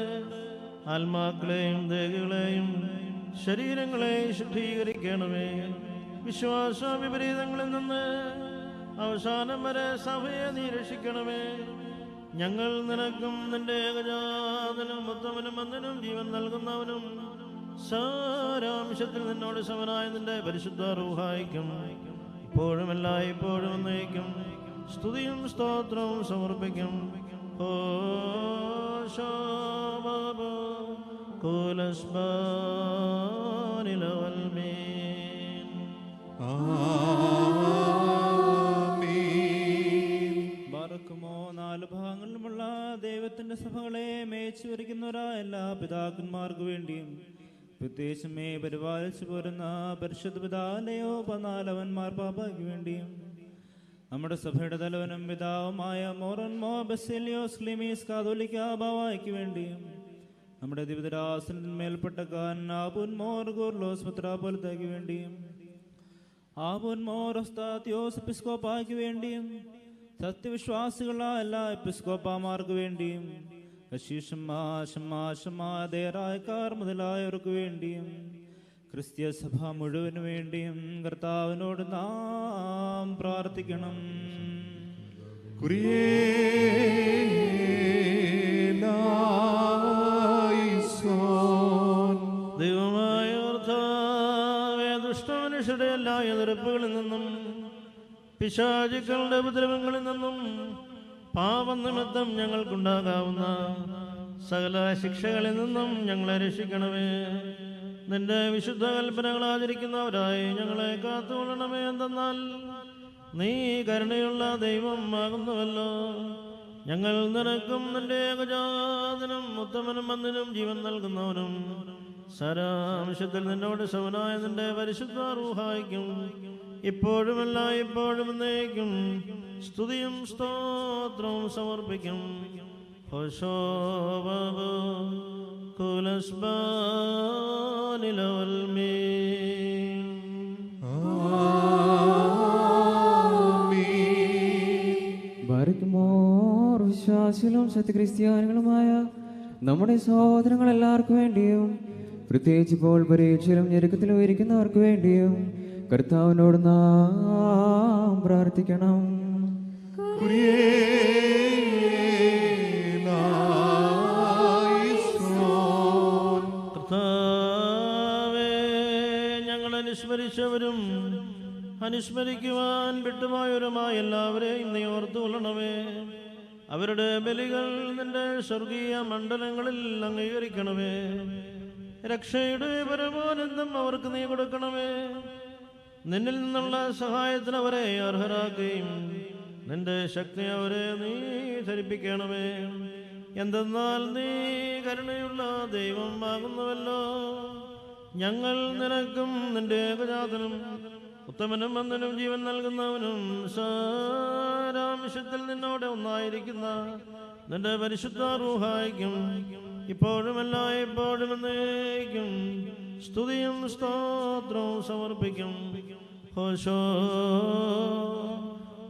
ആത്മാക്കളെയും ദേഹികളെയും ശരീരങ്ങളെയും ശുദ്ധീകരിക്കണമേ. വിശ്വാസ വിപരീതങ്ങളിൽ നിന്ന് അവസാനം വരെ സഭയെ നീ രക്ഷിക്കണമേ. ഞങ്ങൾ നിനക്കും നിന്റെ ഏകജാതനും ഉത്തമനും അന്തനും ജീവൻ നൽകുന്നവനും സാരാംശത്തിൽ നിന്നോട് സമനായ നിന്റെ പരിശുദ്ധ റൂഹായിക്കും ഇപ്പോഴും എല്ലായ്പ്പോഴും എന്നേക്കും സ്തുതിയും സ്തോത്രവും സമർപ്പിക്കും. ബാറക്കുമോ. നാല് ഭാഗങ്ങളിലുമുള്ള ദൈവത്തിന്റെ സഭകളെ മേച്ചു വരിക്കുന്നവരായ എല്ലാ പിതാക്കന്മാർക്ക് വേണ്ടിയും പ്രത്യേകിച്ചും പരിപാലിച്ചു പോരുന്ന പരിശുദ്ധ പിതാലയോ പനാലവന്മാർ പാപ്പായ്ക്ക് വേണ്ടിയും നമ്മുടെ സഭയുടെ തലവനും പിതാവുമായ മോറൻമോ ബസേലിയോസ് ക്ലീമീസ് കാതോലിക്ക ബാവായ്ക്ക് വേണ്ടിയും നമ്മുടെ ദിവിതരാസനത്തിന്മേൽപ്പെട്ടക്കാൻ ആബുൻമോർ ഗോർലോസ് മെത്രാപ്പൊലീത്തായ്ക്ക് വേണ്ടിയും ആബുൻമോർ ഒസ്താത്യോസ് എപ്പിസ്കോപ്പായ്ക്ക് വേണ്ടിയും സത്യവിശ്വാസികളായ എല്ലാ എപ്പിസ്കോപ്പാമാർക്ക് വേണ്ടിയും ദേറായക്കാർ മുതലായവർക്ക് വേണ്ടിയും ക്രിസ്തീയ സഭ മുഴുവന് വേണ്ടിയും കർത്താവിനോട് നാം പ്രാർത്ഥിക്കണം. കുരിയേലായിസോൻ. ദൈവമായ കർത്താവേ, ദുഷ്ടമനുഷ്യരുടെ എല്ലാ എതിർപ്പുകളിൽ നിന്നും പിശാചുക്കളുടെ ഉപദ്രവങ്ങളിൽ നിന്നും പാപനിമിത്തം ഞങ്ങൾക്കുണ്ടാകാവുന്ന സകല ശിക്ഷകളിൽ നിന്നും ഞങ്ങളെ രക്ഷിക്കണമേ. നിന്റെ വിശുദ്ധ കൽപ്പനകൾ ആചരിക്കുന്നവരായി ഞങ്ങളെ കാത്തുകൊള്ളണമേ. എന്തെന്നാൽ നീ കരുണയുള്ള ദൈവം ആകുന്നുവല്ലോ. ഞങ്ങൾ നിനക്കും നിന്റെ ഏകജാതനും ഉത്തമനും അന്തനും ജീവൻ നൽകുന്നവനും സാരാംശത്തിൽ നിന്നോട് സമനായ നിന്റെ പരിശുദ്ധ റൂഹായിക്കും ഇപ്പോഴുമല്ല ഇപ്പോഴും എന്നേക്കും സ്തുതിയും സ്തോത്രവും സമർപ്പിക്കും. ബാരക്കുമോർ. വിശ്വാസികളും സത്യക്രിസ്ത്യാനികളുമായ നമ്മുടെ സഹോദരങ്ങൾ എല്ലാവർക്കും വേണ്ടിയും പ്രത്യേകിച്ച് ഇപ്പോൾ പരീക്ഷയിലും ഞെരുക്കത്തിലും ഇരിക്കുന്നവർക്ക് വേണ്ടിയും കർത്താവിനോട് നാം പ്രാർത്ഥിക്കണം. കർത്താവേ, ഞങ്ങൾ അനുസ്മരിച്ചവരും അനുസ്മരിക്കുവാൻ വിട്ടുപോയവരുമായ എല്ലാവരെയും നീ ഓർത്തുകൊള്ളണമേ. അവരുടെ ബലികൾ നിന്റെ സ്വർഗീയ മണ്ഡലങ്ങളിൽ അംഗീകരിക്കണമേ. രക്ഷയുടെ പരമാനന്ദം അവർക്ക് നീ കൊടുക്കണമേ. നിന്നിൽ നിന്നുള്ള സഹായത്തിന് അവരെ അർഹരാക്കുകയും നിന്റെ ശക്തി അവരെ നീ ധരിപ്പിക്കണമേ. എന്തെന്നാൽ നീ കരുണയുള്ള ദൈവം ആകുന്നുവല്ലോ. ഞങ്ങൾ നിനക്കും നിന്റെ ഏകജാതനും ഉത്തമനും വന്ദനും ജീവൻ നൽകുന്നവനും സാരാംശത്തിൽ നിന്നോടെ ഒന്നായിരിക്കുന്ന നിന്റെ പരിശുദ്ധ റൂഹായിക്കും ഇപ്പോഴും എല്ലായ്പ്പോഴും എന്നേക്കും സ്തുതിയും സ്തോത്രവും സമർപ്പിക്കും. ഹോശോ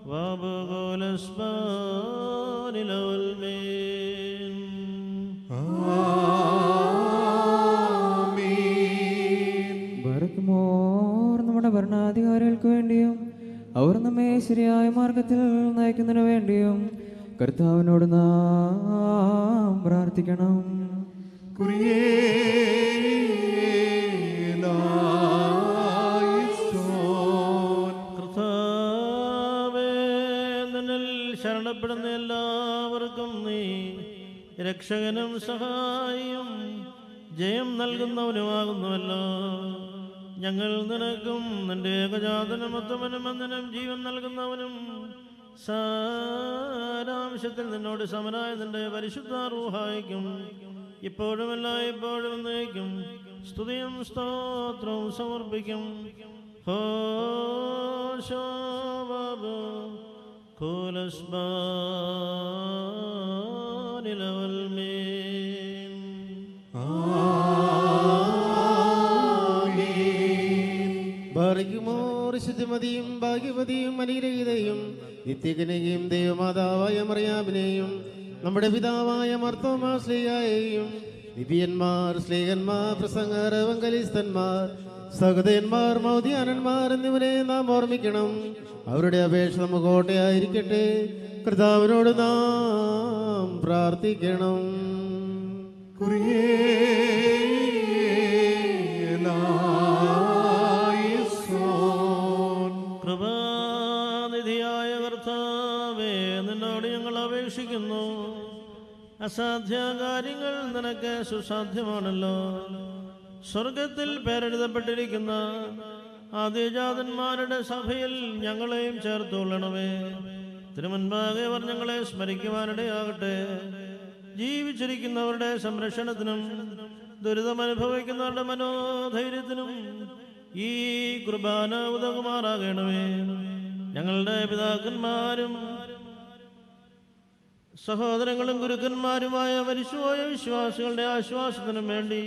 വാബുഗോലസ്മാനിലവൽമേൻ. ബർക്കുമോർ നമ്മുടെ ഭരണാധികാരികൾക്ക് വേണ്ടിയും അവർ നമ്മെ ശരിയായ മാർഗത്തിൽ നയിക്കുന്നതിനു വേണ്ടിയും കർത്താവിനോട് നാം പ്രാർത്ഥിക്കണം. കർത്താവേ, നിന്നിൽ ശരണപ്പെടുന്ന എല്ലാവർക്കും നീ രക്ഷകനും സഹായിയും ജയം നൽകുന്നവനുമാകുന്നുവല്ലോ. ഞങ്ങൾ നിനക്കും നിന്റെ ഏകജാതനും ഉത്തമനും വന്ദനും ജീവൻ നൽകുന്നവനും സാരാംശത്തിൽ നിന്നോട് സമനായ നിന്റെ പരിശുദ്ധ റൂഹായിക്കും ഇപ്പോഴും എല്ലായ്പ്പോഴും എന്നേക്കും സ്തുതിയും സ്തോത്രവും സമർപ്പിക്കും. ഹോശോ ബാബു കോലസ്ബാനിലവൽമേൻ. ശുദ്ധിമതിയും ഭാഗ്യവതിയും അനുഗ്രഹീതയും നിത്യകനികയും ദൈവമാതാവായ മറിയാമിനെയും നമ്മുടെ പിതാവായ മർത്തോമാ ശ്ലീഹായെയും നിബിയന്മാർ, ശ്ലീഹന്മാർ, പ്രസംഗർ, എവങ്കലിസ്തന്മാർ, സഹോദയന്മാർ, മൗദ്യാനന്മാർ എന്നിവരെ നാം ഓർമ്മിക്കണം. അവരുടെ അപേക്ഷ നമുക്ക് കോട്ടയായിരിക്കട്ടെ. കർത്താവിനോട് നാം പ്രാർത്ഥിക്കണം. കൃപാനിധിയായ കർത്താവേ, നിന്നോട് ഞങ്ങൾ അപേക്ഷിക്കുന്നു. അസാധ്യ കാര്യങ്ങൾ നിനക്ക് സുസാധ്യമാണല്ലോ. സ്വർഗത്തിൽ പേരെഴുതപ്പെട്ടിരിക്കുന്ന ആദ്യജാതന്മാരുടെ സഭയിൽ ഞങ്ങളെയും ചേർത്തുകൊള്ളണമേ. തിരുമുൻപാകെ അവർ ഞങ്ങളെ സ്മരിക്കുവാനിടയാകട്ടെ. ജീവിച്ചിരിക്കുന്നവരുടെ സംരക്ഷണത്തിനും ദുരിതമനുഭവിക്കുന്നവരുടെ മനോധൈര്യത്തിനും ഈ കുർബാന ഉതകുമാറാകണമേ. ഞങ്ങളുടെ പിതാക്കന്മാരും സഹോദരങ്ങളും ഗുരുക്കന്മാരുമായ മരിച്ചുപോയ വിശ്വാസികളുടെ ആശ്വാസത്തിനും വേണ്ടി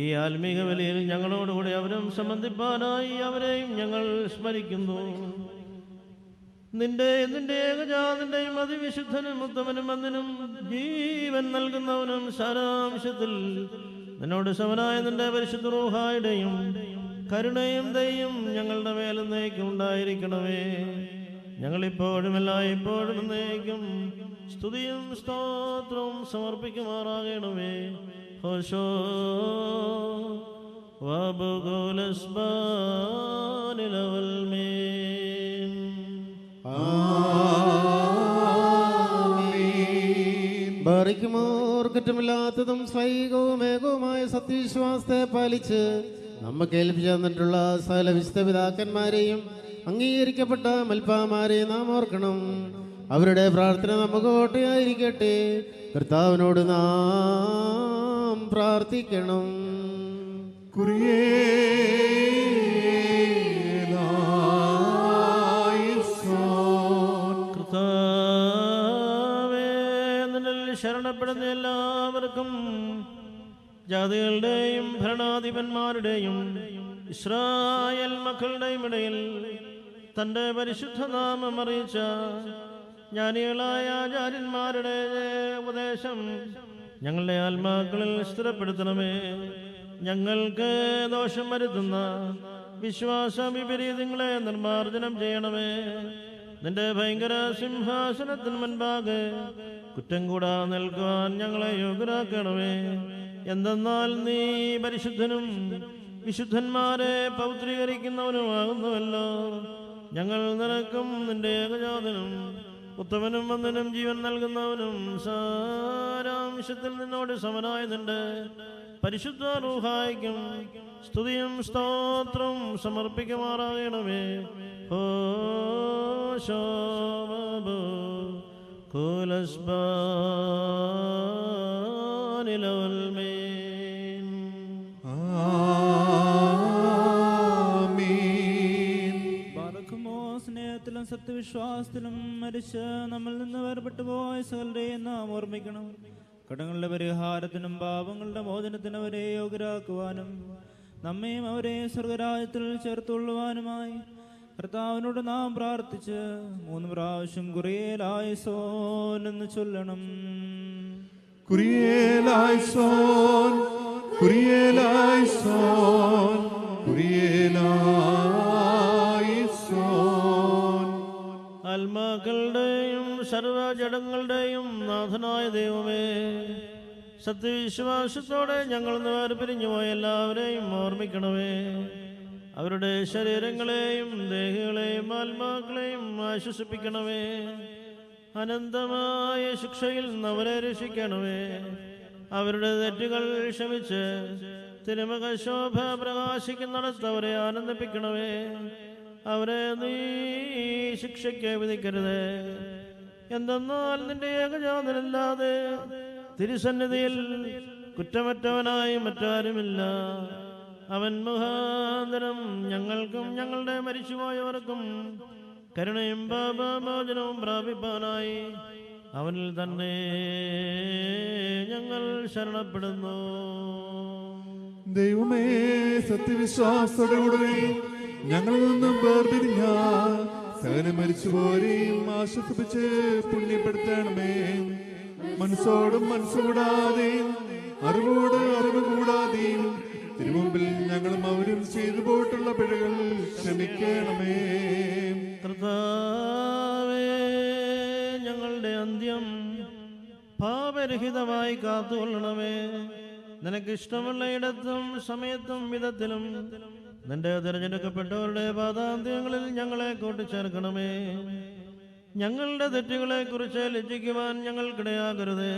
ഈ ആത്മീക ബലിയിൽ ഞങ്ങളോടുകൂടി അവരും സംബന്ധിപ്പാനായി അവരെയും ഞങ്ങൾ സ്മരിക്കുന്നു. നിന്റെ ഏകജാതന്റെയും അതിവിശുദ്ധനും ഉത്തമനും വന്ദനും ജീവൻ നൽകുന്നവനും സാരാംശത്തിൽ നിന്നോട് സമനായ നിന്റെ പരിശുദ്ധ റൂഹായുടെയും കരുണയും ദയയും ഞങ്ങളുടെ മേലെന്നേക്കും ഉണ്ടായിരിക്കണമേ. ഞങ്ങളിപ്പോഴും എല്ലായ്പ്പോഴും എന്നേക്കും സ്തുതിയും സ്തോത്രവും സമർപ്പിക്കുമാറാകണമേ. ഹോശോ വാബുഗോലസ്ബാനിലവൽമേൻ. ബാറിക്കുമോർ കുറ്റമില്ലാത്തതും സ്വൈകവും ഏകവുമായ സത്യവിശ്വാസത്തെ പാലിച്ച് നമുക്ക് ഏൽപ്പിച്ചു തന്നിട്ടുള്ള സകല വിശുദ്ധ പിതാക്കന്മാരെയും അംഗീകരിക്കപ്പെട്ട മൽപ്പാമാരെയും നാം ഓർക്കണം. അവരുടെ പ്രാർത്ഥന നമുക്ക് കോട്ടയായിരിക്കട്ടെ. കർത്താവിനോട് നാം പ്രാർത്ഥിക്കണം. കർത്താവേ, നിന്നിൽ ശരണപ്പെടുന്ന എല്ലാവർക്കും ജാതികളുടെയും ഭരണാധിപന്മാരുടെയും ഇസ്രായേൽ മക്കളുടെയും ഇടയിൽ തൻ്റെ പരിശുദ്ധ നാമം അറിയിച്ച ജ്ഞാനികളായ ആചാര്യന്മാരുടെ ഉപദേശം ഞങ്ങളുടെ ആത്മാക്കളിൽ സ്ഥിരപ്പെടുത്തണമേ. ഞങ്ങൾക്ക് ദോഷം വരുത്തുന്ന വിശ്വാസ വിപരീതങ്ങളെ നിർമ്മാർജ്ജനം ചെയ്യണമേ. നിന്റെ ഭയങ്കര സിംഹാസനത്തിന് മുൻപാകെ കുറ്റം കൂടാതെ നിൽക്കുവാൻ ഞങ്ങളെ യോഗ്യരാക്കണമേ. എന്തെന്നാൽ നീ പരിശുദ്ധനും വിശുദ്ധന്മാരെ പൗത്രീകരിക്കുന്നവനുമാകുന്നുവല്ലോ. ഞങ്ങൾ നിനക്കും നിന്റെ ഏകജാതനും ഉത്തമനും വന്ദനും ജീവൻ നൽകുന്നവനും സാരാംശത്തിൽ നിന്നോട് സമനായ നിന്റെ പരിശുദ്ധ റൂഹായിക്കും സ്തുതിയും സ്തോത്രം സമർപ്പിക്കുമാറാകണമേ. ഓ ശോഭോ കുലസ്ബാനിലവൽമേൻ. ബാറക്കുമോ സ്നേഹത്തിലും സത്യവിശ്വാസത്തിലും മരിച്ച് നമ്മിൽ നിന്ന് വേർപെട്ടു പോയ സകലരെയും നാം ഓർമ്മിക്കണം. കടങ്ങളുടെ പരിഹാരത്തിനും പാപങ്ങളുടെ മോചനത്തിനും അവരെ യോഗ്യരാക്കുവാനും നമ്മയും അവരെ സ്വർഗരാജ്യത്തിൽ ചേർത്തുകൊള്ളുവാനുമായി കർത്താവിനോട് നാം പ്രാർത്ഥിച്ച് 3 പ്രാവശ്യം കുറിയേലായിസോൻ എന്ന് ചൊല്ലണം. കുറിയേലായിസോൻ, കുറിയേലായിസോൻ, കുറിയേലായിസോൻ. ആത്മാക്കളുടെയും സർവ്വജടങ്ങളുടെയും നാഥനായ ദൈവമേ, സത്യവിശ്വാസത്തോടെ ഞങ്ങൾ വേർപിരിഞ്ഞു പോയ എല്ലാവരെയും ഓർമ്മിക്കണമേ. അവരുടെ ശരീരങ്ങളെയും ദേഹികളെയും ആത്മാക്കളെയും ആശ്വസിപ്പിക്കണമേ. അനന്തമായ ശിക്ഷയിൽ നിന്ന് അവരെ രക്ഷിക്കണമേ. അവരുടെ തെറ്റുകൾ ക്ഷമിച്ച് തിരുമുഖ ശോഭ പ്രകാശിക്കുന്നിടത്ത് അവരെ ആനന്ദിപ്പിക്കണമേ. അവരെ നീ ശിക്ഷയ്ക്ക് വിധിക്കരുത്. എന്തെന്നാൽ നിന്റെ ഏകജാതനല്ലാതെ തിരുസന്നിധിയിൽ കുറ്റമറ്റവനായി മറ്റാരുമില്ല. അവൻ മുഖാന്തരം ഞങ്ങൾക്കും ഞങ്ങളുടെ മരിച്ചുപോയവർക്കും കരുണയും പാപമോചനവും പ്രാപിപ്പാനായി അവനിൽ തന്നെ ഞങ്ങൾ ശരണപ്പെടുന്നു. ദൈവമേ, സത്യവിശ്വാസത്തോടെ ഞങ്ങളിൽ നിന്നും വേർപിരിഞ്ഞ സകല മരിച്ചുപോരെയും ആശ്വസിപ്പിച്ച് പുണ്യപ്പെടുത്തണമേ. മനസ്സോടും മനസ്സുകൂടാതെയും അറിവോട് അറിവ് കൂടാതെയും തിരുമുമ്പിൽ ഞങ്ങളും അവരും ചെയ്തു പോയിട്ടുള്ള പിഴകൾ ക്ഷമിക്കണമേ. കർത്താവേ, ഞങ്ങളുടെ അന്ത്യം പാപരഹിതമായി കാത്തുകൊള്ളണമേ. നിനക്കിഷ്ടമുള്ള ഇടത്തും സമയത്തും വിധത്തിലും നിന്റെ തിരഞ്ഞെടുക്കപ്പെട്ടവരുടെ പാദാന്ത്യങ്ങളിൽ ഞങ്ങളെ കൂട്ടിച്ചേർക്കണമേ. ഞങ്ങളുടെ തെറ്റുകളെ കുറിച്ച് ലജ്ജിക്കുവാൻ ഞങ്ങൾക്കിടയാകരുത്.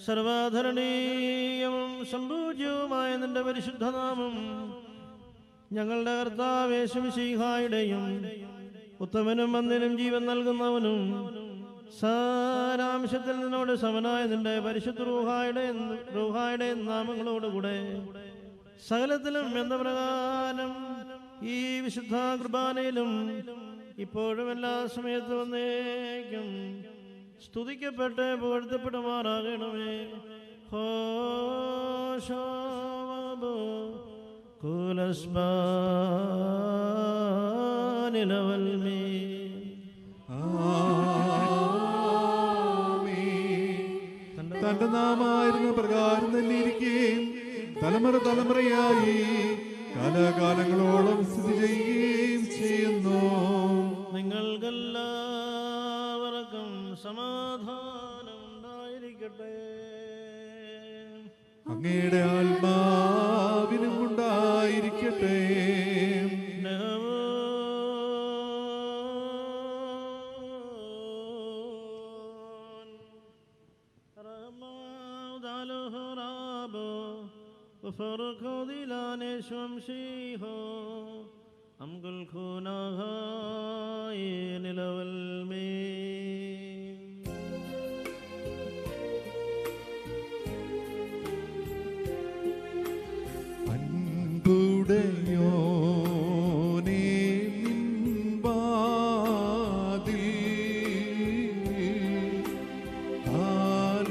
സർവാധരണീയവും സംപൂജ്യവുമായ നിന്റെ പരിശുദ്ധനാമം ഞങ്ങളുടെ കർത്താവ് യേശുമിശിഹായുടെയും ഉത്തമനും വന്ദനും ജീവൻ നൽകുന്നവനും സാരാംശത്തിൽ നിന്നോട് സമനായ നിന്റെ പരിശുദ്ധ റൂഹായുടെ നാമങ്ങളോടുകൂടെ സകലത്തിലും എന്ന പ്രകാരം ഈ വിശുദ്ധ കുർബാനയിലും ഇപ്പോഴും എല്ലാ സമയത്തും വന്നേക്കും സ്തുതിക്കപ്പെട്ട് പുകഴ്ത്തപ്പെടുമാറാകണമേ. ഹോശാവബോ കുലസ്ബാനിലവൽമേ. തന്റെ നാമായിരുന്ന പ്രകാരം തന്നെ ഇരിക്കുകയും തലമുറ തലമുറയായി കാലാകാലങ്ങളോളം സ്ഥിതി ചെയ്യുകയും ചെയ്യുന്നു. നിങ്ങൾക്കെല്ലാവർക്കും സമാധാനം ഉണ്ടായിരിക്കട്ടെ. അങ്ങയുടെ ആത്മാവിനും ഉണ്ടായിരിക്കട്ടെ. അൻപുടയോനേ നിൻവാതിൽ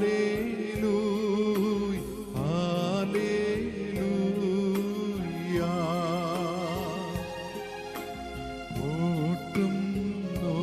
ഹല്ലേലൂയ ഹല്ലേലൂയ ഓട്ടുന്നു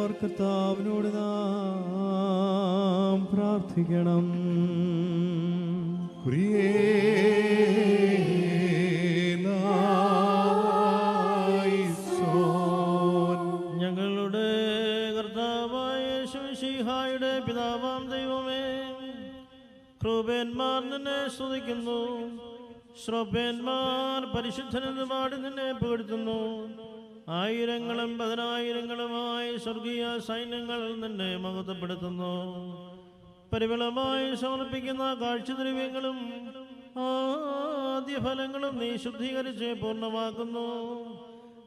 ഇപ്പോൾ കർത്താവിനോട് നാം പ്രാർത്ഥിക്കണം. ഞങ്ങളുടെ കർത്താവായ യേശുമിശിഹായുടെ പിതാവാം ദൈവമേ, ക്രൂപേന്മാർ നിന്നെ സ്തുതിക്കുന്നു, ശ്രോപേന്മാർ പരിശുദ്ധനെന്ന് പാടി നിന്നെ പുകഴ്ത്തുന്നു. ആയിരങ്ങളും പതിനായിരങ്ങളുമായി സ്വർഗീയ സൈന്യങ്ങൾ നിന്നെ മഹത്വപ്പെടുത്തുന്നു. പരിമളമായി സമർപ്പിക്കുന്ന കാഴ്ചദ്രവ്യങ്ങളും ആദ്യഫലങ്ങളും നീ ശുദ്ധീകരിച്ച് പൂർണ്ണമാക്കുന്നു.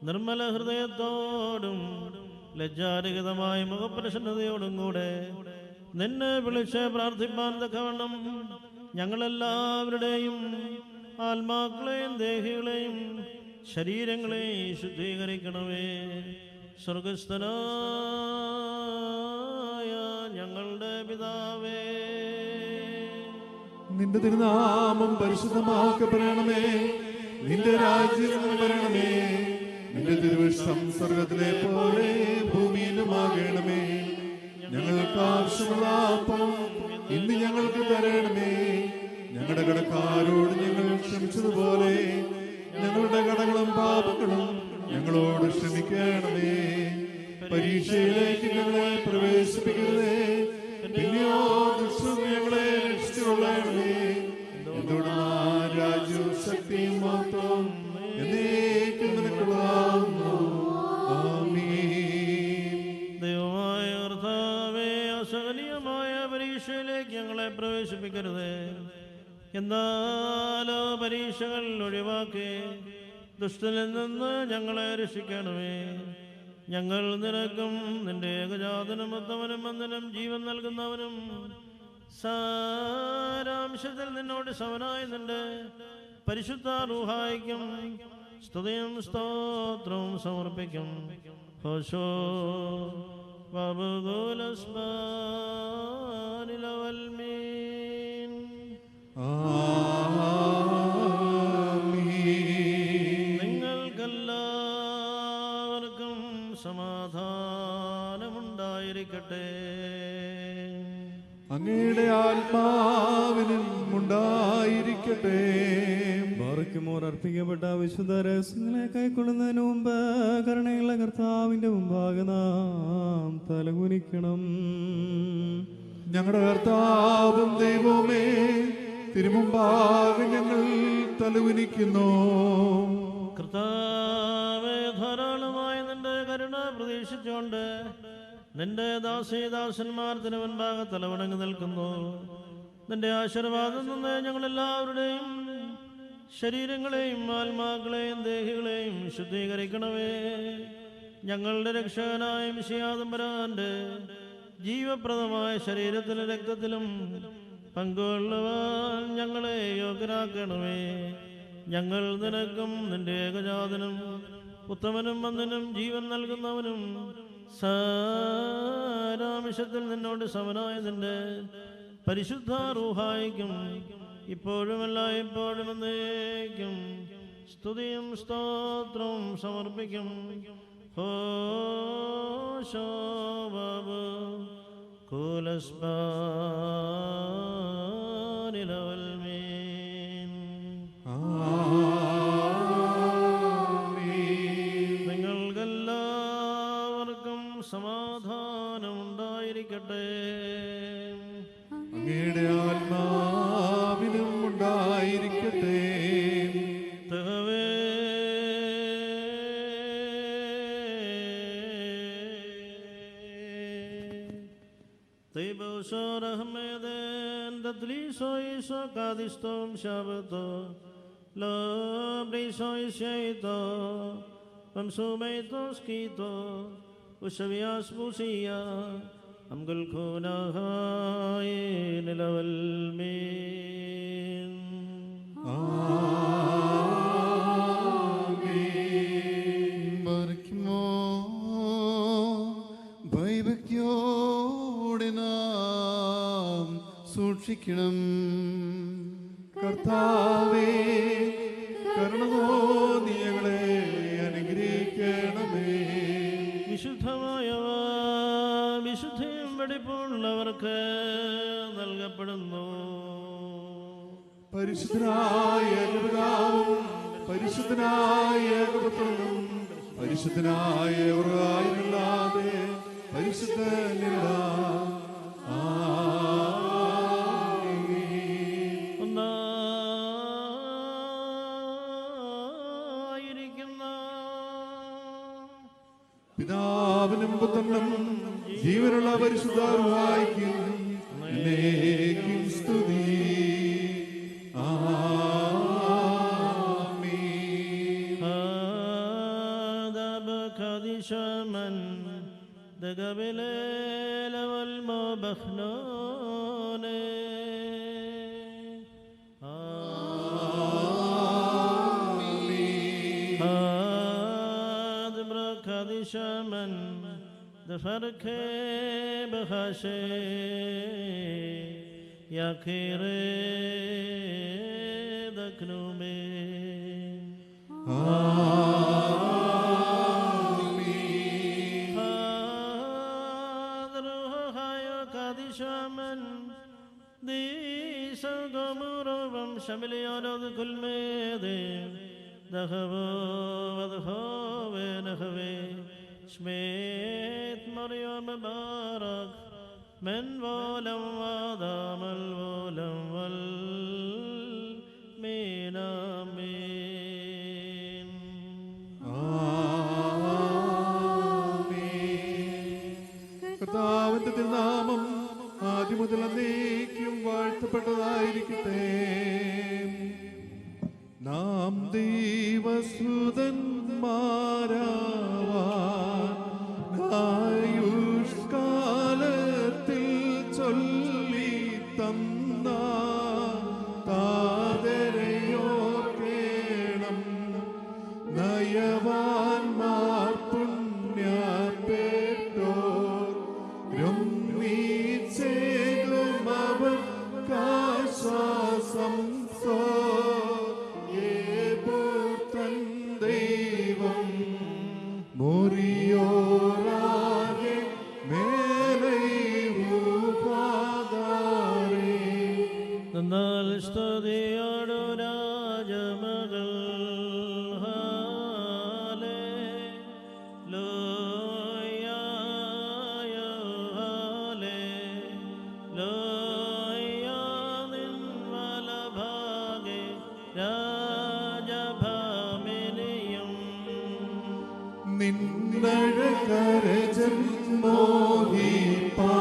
നിർമ്മല ഹൃദയത്തോടും ലജ്ജാരഹിതമായ മുഖപ്രസന്നതയോടും കൂടെ നിന്നെ വിളിച്ച് പ്രാർത്ഥിപ്പാൻ തക്കവണ്ണം ഞങ്ങളെല്ലാവരുടെയും ആത്മാക്കളെയും ദേഹികളെയും ശരീരങ്ങളെയും ശുദ്ധീകരിക്കണമേ. സ്വർഗസ്ഥനായ ഞങ്ങളുടെ പിതാവേ, നിന്റെ തിരുനാമം പരിശുദ്ധമാക്കപ്പെടണമേ. നിന്റെ രാജ്യം വരണമേ. നിന്റെ തിരുവിഷ്ടം സ്വർഗത്തിലെ പോലെ ഭൂമിയിലുമാകണമേ. ഞങ്ങൾക്ക് ആവശ്യമുള്ള അപ്പം ഇന്ന് ഞങ്ങൾക്ക് തരണമേ. ഞങ്ങളുടെ കടക്കാരോട് ഞങ്ങൾ ക്ഷമിച്ചതുപോലെ ഞങ്ങളുടെ കടകളും പാപങ്ങളും ഞങ്ങളോട് ക്ഷമിക്കണമേ. പരീക്ഷയിലേക്ക് ഞങ്ങളെ പ്രവേശിപ്പിക്കരുതേ, പിന്നെയോ ദുഷ്ടനിൽ ഞങ്ങളെ രക്ഷിച്ചുകൊള്ളണമേ. എന്തുകൊണ്ടെന്നാൽ രാജ്യവും ശക്തിയും മഹത്വവും എന്നേക്കും നിനക്കുള്ളതാകുന്നു. ആമേൻ. ദൈവമായ കർത്താവേ, അസഹനീയമായ പരീക്ഷയിലേക്ക് ഞങ്ങളെ പ്രവേശിപ്പിക്കരുതേ, എന്നാലോ പരീക്ഷകൾ ഒഴിവാക്കി ദുഷ്ടനിൽ നിന്ന് ഞങ്ങളെ രക്ഷിക്കണമേ. ഞങ്ങൾ നിനക്കും നിന്റെ ഏകജാതനും ഉത്തമനും വന്ദനം ജീവൻ നൽകുന്നവനും സാരാംശത്തിൽ നിന്നോട് സമനായി നിന്റെ പരിശുദ്ധ റൂഹായിക്കും സ്തുതിയും സ്തോത്രവും സമർപ്പിക്കും. ഹോശോ വബുഗുലസ്ബാനിലവൽമീൻ. നിങ്ങൾക്കെല്ലാവർക്കും സമാധാനമുണ്ടായിരിക്കട്ടെ. അങ്ങയുടെ ആത്മാവിനും ഉണ്ടായിരിക്കട്ടെ. ബാറയ്ക്കുമോർ അർപ്പിക്കപ്പെട്ട വിശുദ്ധ രഹസ്യങ്ങളെ കൈക്കൊള്ളുന്നതിന് മുമ്പ് കരുണയുള്ള കർത്താവിന്റെ മുമ്പാകെ നാം തലകുനിക്കണം. ഞങ്ങളുടെ കർത്താവും ദൈവമേ, തിരുമുമ്പാകെ ഞങ്ങൾ തലകുനിക്കുന്നു. കർത്താവേ, ധാരാളമായി നിന്റെ കരുണ പ്രതീക്ഷിച്ചുകൊണ്ട് നിന്റെ ദാസീദാസന്മാർ തിരുവൻപാകെ തലവണങ്ങി നിൽക്കുന്നു. നിന്റെ ആശീർവാദം നിന്ന് ഞങ്ങളെല്ലാവരുടെയും ശരീരങ്ങളെയും ആത്മാക്കളെയും ദേഹികളെയും ശുദ്ധീകരിക്കണമേ. ഞങ്ങളുടെ രക്ഷകനായ മിശിഹാതമ്പുരാന്റെ ജീവപ്രദമായ ശരീരത്തിലും രക്തത്തിലും പങ്കുകൊള്ളുവാൻ ഞങ്ങളെ യോഗ്യരാക്കണമേ. ഞങ്ങൾ നിനക്കും നിന്റെ ഏകജാതനും ഉത്തമനും വന്ദനും ജീവൻ നൽകുന്നവനും സാരാംശത്തിൽ നിന്നോട് സമനായ നിന്റെ പരിശുദ്ധ റൂഹായിക്കും ഇപ്പോഴും എല്ലായ്പ്പോഴും എന്നേക്കും സ്തുതിയും സ്തോത്രവും സമർപ്പിക്കും. ഹോശോ വബുഗുലസ്ബാനിലവൽമീൻ. നിങ്ങൾക്കെല്ലാവർക്കും സമാധാനം ഉണ്ടായിരിക്കട്ടെ. അങ്ങയുടെ ആത്മാവിനും ഉണ്ടായിരിക്കട്ടെ. തഹവേ Tibosor Ahmeden Dadliso iso kadistom shabato Lo briso isheito Pamsumeito skito Ushavias busia Amgul kuna hai nilavalmin. മറിക്കുമോ ഭയഭക്തിയോടെ നാം സൂക്ഷിക്കണം. കർത്താവേ, കരുണ തോന്നി ഞങ്ങളെ അനുഗ്രഹിക്കണമേ. വിശുദ്ധമായവ വിശുദ്ധിയും വെടിപ്പുള്ളവർക്ക് നൽകപ്പെടുന്നു. പരിശുദ്ധനായ പിതാവും പരിശുദ്ധനായ പുത്രനും പരിശുദ്ധനായ ഒരാളില്ലാതെ പരിശുദ്ധനില്ല. ഒന്നായിരിക്കുന്ന പിതാവിനും പുത്രനും ജീവനുള്ള പരിശുദ്ധ റൂഹായിക്കും എന്നേക്കും സ്തുതി. من دقبل والمبخنون هذا بركادش من دفرك بخشي يا كيري دكنومي شمليون كل ميدين دخبوا وضخوا ونخوي شميت مريم مبارك من ولم وضام الولم والمين آمين കർത്താവിന്റെ തിരുനാമം ആദ്യം മുതൽ എന്നേക്കും വാഴ്ത്തപ്പെട്ടതായിരിക്കട്ടെ. നാം ദൈവസുതന്മാരാവാൻ ആയുഷ്കാലത്തിൽ ചൊല്ലി തന്ന താതരയോർക്കേണം. നയവാൻമാർ പുണ്യപ്പെട്ടോർ ശ്വാസം ദൈവം മുറിയോറാകെ മേലൈപാദാരേ. നന്നാൽ സ്തുതിയോടു രാജമകൾ നിന്നഴകരജൻ മോഹിപ്പാ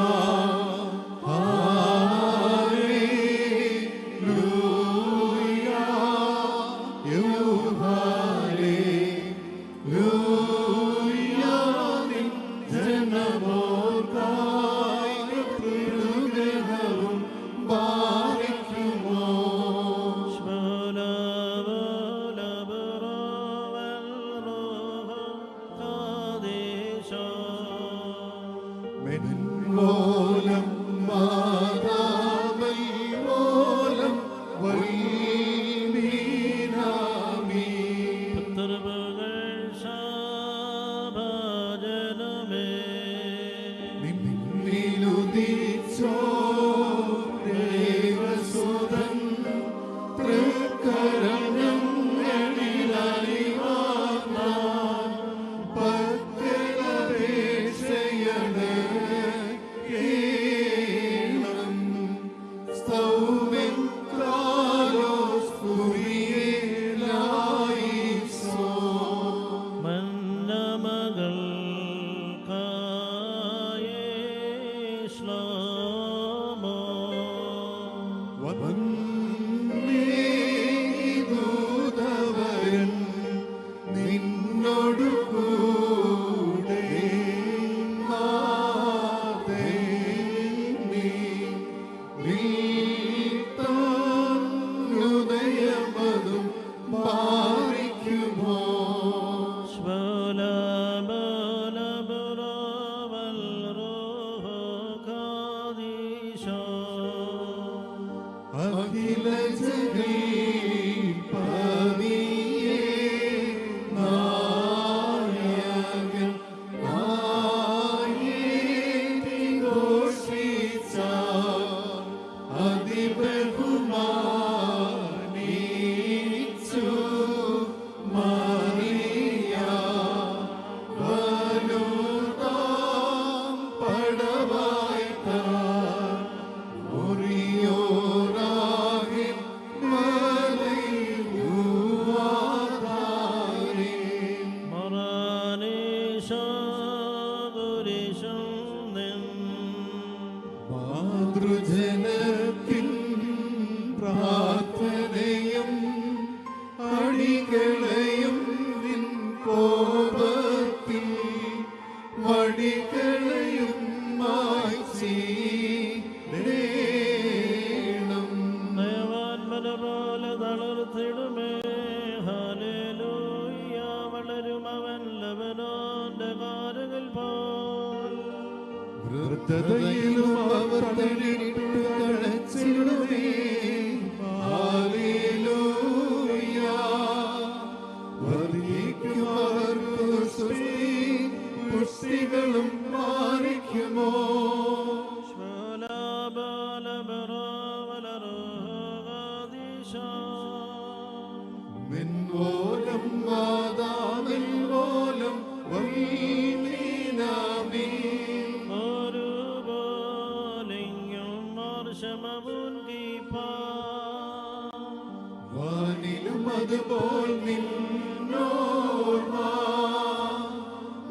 മാതൃജനത്തിൻ പ്രാർത്ഥനയും അടികളെയും നിൻ കോപത്തിൽ വടികളെയും മായ്ച്ചീടേണം. ദയവാൻ മലപോലെ തളർത്തിടുമേ. ഹല്ലേലൂയ. വളരും അവൻ ലബനോന്റെ കാരുകൾ പോൽ. വൃദ്ധതയിലും അവർ തളിരിട്ടു തഴച്ചിടുമേ. ഹല്ലേലൂയ. വർദ്ധിക്കും അവർക്ക് സൃഷ്ടി, പുഷ്ടികളും മാറിക്കുമോ. മിൻവോലം മാതാവിൻവോലം വൽമീനാമീ. വാനിലും അതുപോൽ നിന്നോർമ്മ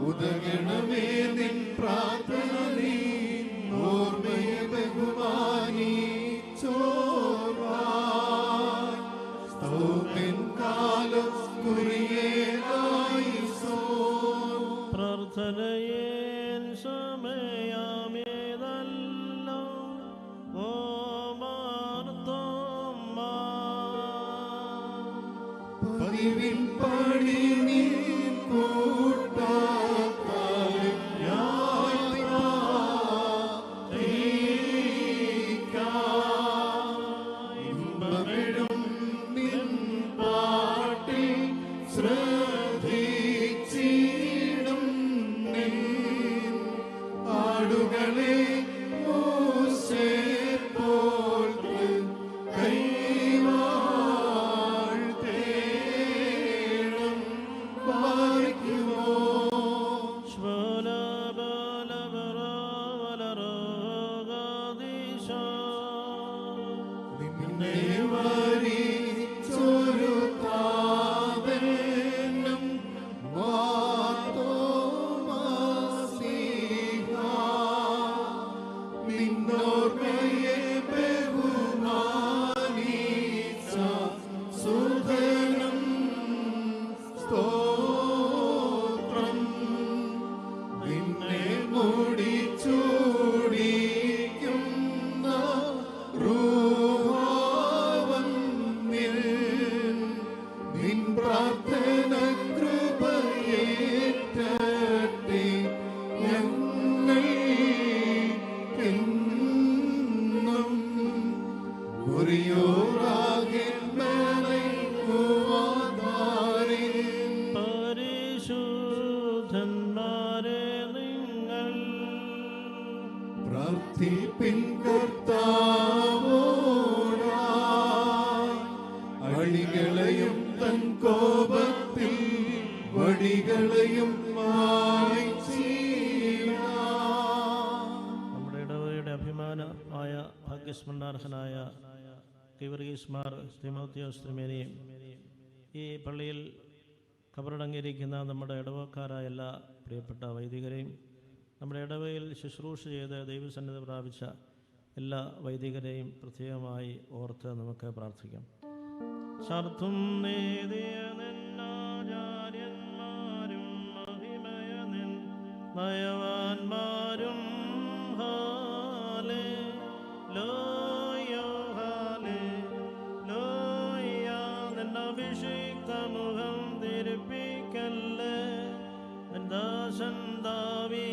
ഉദകണമേ. നിൻ പ്രാർത്ഥന നീ ഓർമ്മയെ ബഹുമാനിച്ചോർവാൻ. സ്തോത്രൻ കാലം കുറിയേലായിസോ. പ്രാർത്ഥനയേൻ സമയമേതല്ലോ ഓ മാർത്തോമാ. പതിവിൻ പടി നീ കൂട്ടാക്കാലും ഇമ്പമിടും നിൻ പാട്ടിൽ ശ്രദ്ധിച്ചിടും നിൻ ആടുകളെ മോശെ പോൽ കൈവാഴ്ത്തേണം പാലിക്കുമോ. നിന്നെ വരിച്ചൊരു താതനും മാതോമാസ്ലീഹ. നിന്നോർമ്മയെ ബഹുമാനിച്ച സുധനും സ്തോത്രം. നിന്നെ മൂടിച്ചൂടിക്കുന്ന റൂഹാവന്നിൽ നിൻ പ്രാർത്ഥന കൃപയേറ്റട്ടെ ഞങ്ങൾക്കെന്നും. ഉറിയോറാകിൻ മേലൈക്കുവാതാരിൻ. പരിശുദ്ധന്മാരെ നിങ്ങൾ പ്രാർത്ഥിപ്പിൻ കർത്താവോടായി. അടികളെയും തൻ കോപത്തിൽ വടികളെയും മായ്ച്ചീടാം. നമ്മുടെ ഇടവകയുടെ അഭിമാനമായ ഭാഗ്യസ്മരണാർഹനായ കീവർഗീസ് മാർ തിമോത്തിയോസ് തിരുമേനിയും ഈ പള്ളിയിൽ കബറടങ്ങിയിരിക്കുന്ന നമ്മുടെ ഇടവക്കാരായ എല്ലാ പ്രിയപ്പെട്ട വൈദികരെയും നമ്മുടെ ഇടവകയിൽ ശുശ്രൂഷ ചെയ്ത് ദൈവസന്നിധി പ്രാപിച്ച എല്ലാ വൈദികരെയും പ്രത്യേകമായി ഓർത്ത് നമുക്ക് പ്രാർത്ഥിക്കാം. ശർത്തും നേടിയ നിന്നാചാര്യന്മാരും മഹിമയ നിൻ നയവാന്മാരും നിന്നഭിഷിക്ത മുഖം തിരുപ്പിക്കല്ലേ. ദാസൻ ദാവീദിനെയോർത്ത്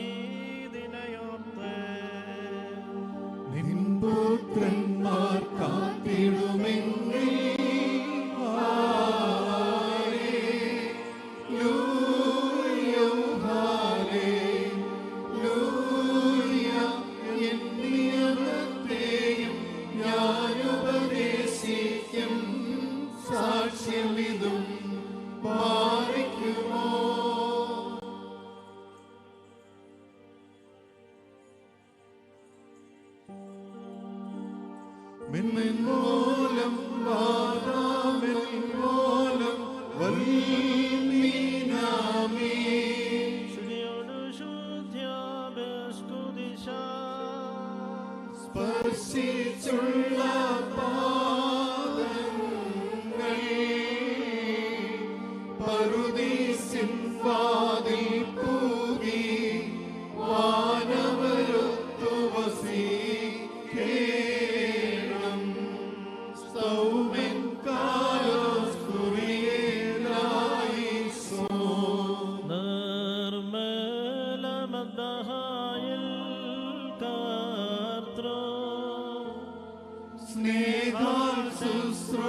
നിൻ പുത്രന്മാർ കാത്തിടുമെങ്കിൽ ഞാനുപദേശിക്കും സാക്ഷ്യമിതും പാലിക്കുമോ. മിന്മോലം വാദാമിന്മോലം വൽമീനാമീ. സ്പർശിച്ചുള്ള പാദങ്ങൾ പറുദീസിൻ വാതിൽ പൂകി വാനവരൊത്തു വസിക്കേണം. സൗമ്യൻ കാലോസ് കുറിയേലായിസോ. നിർമ്മലമദ്ദഹായിൽ കർത്തൃ സ്നേഹാൽ ശുശ്രൂഷിച്ചോര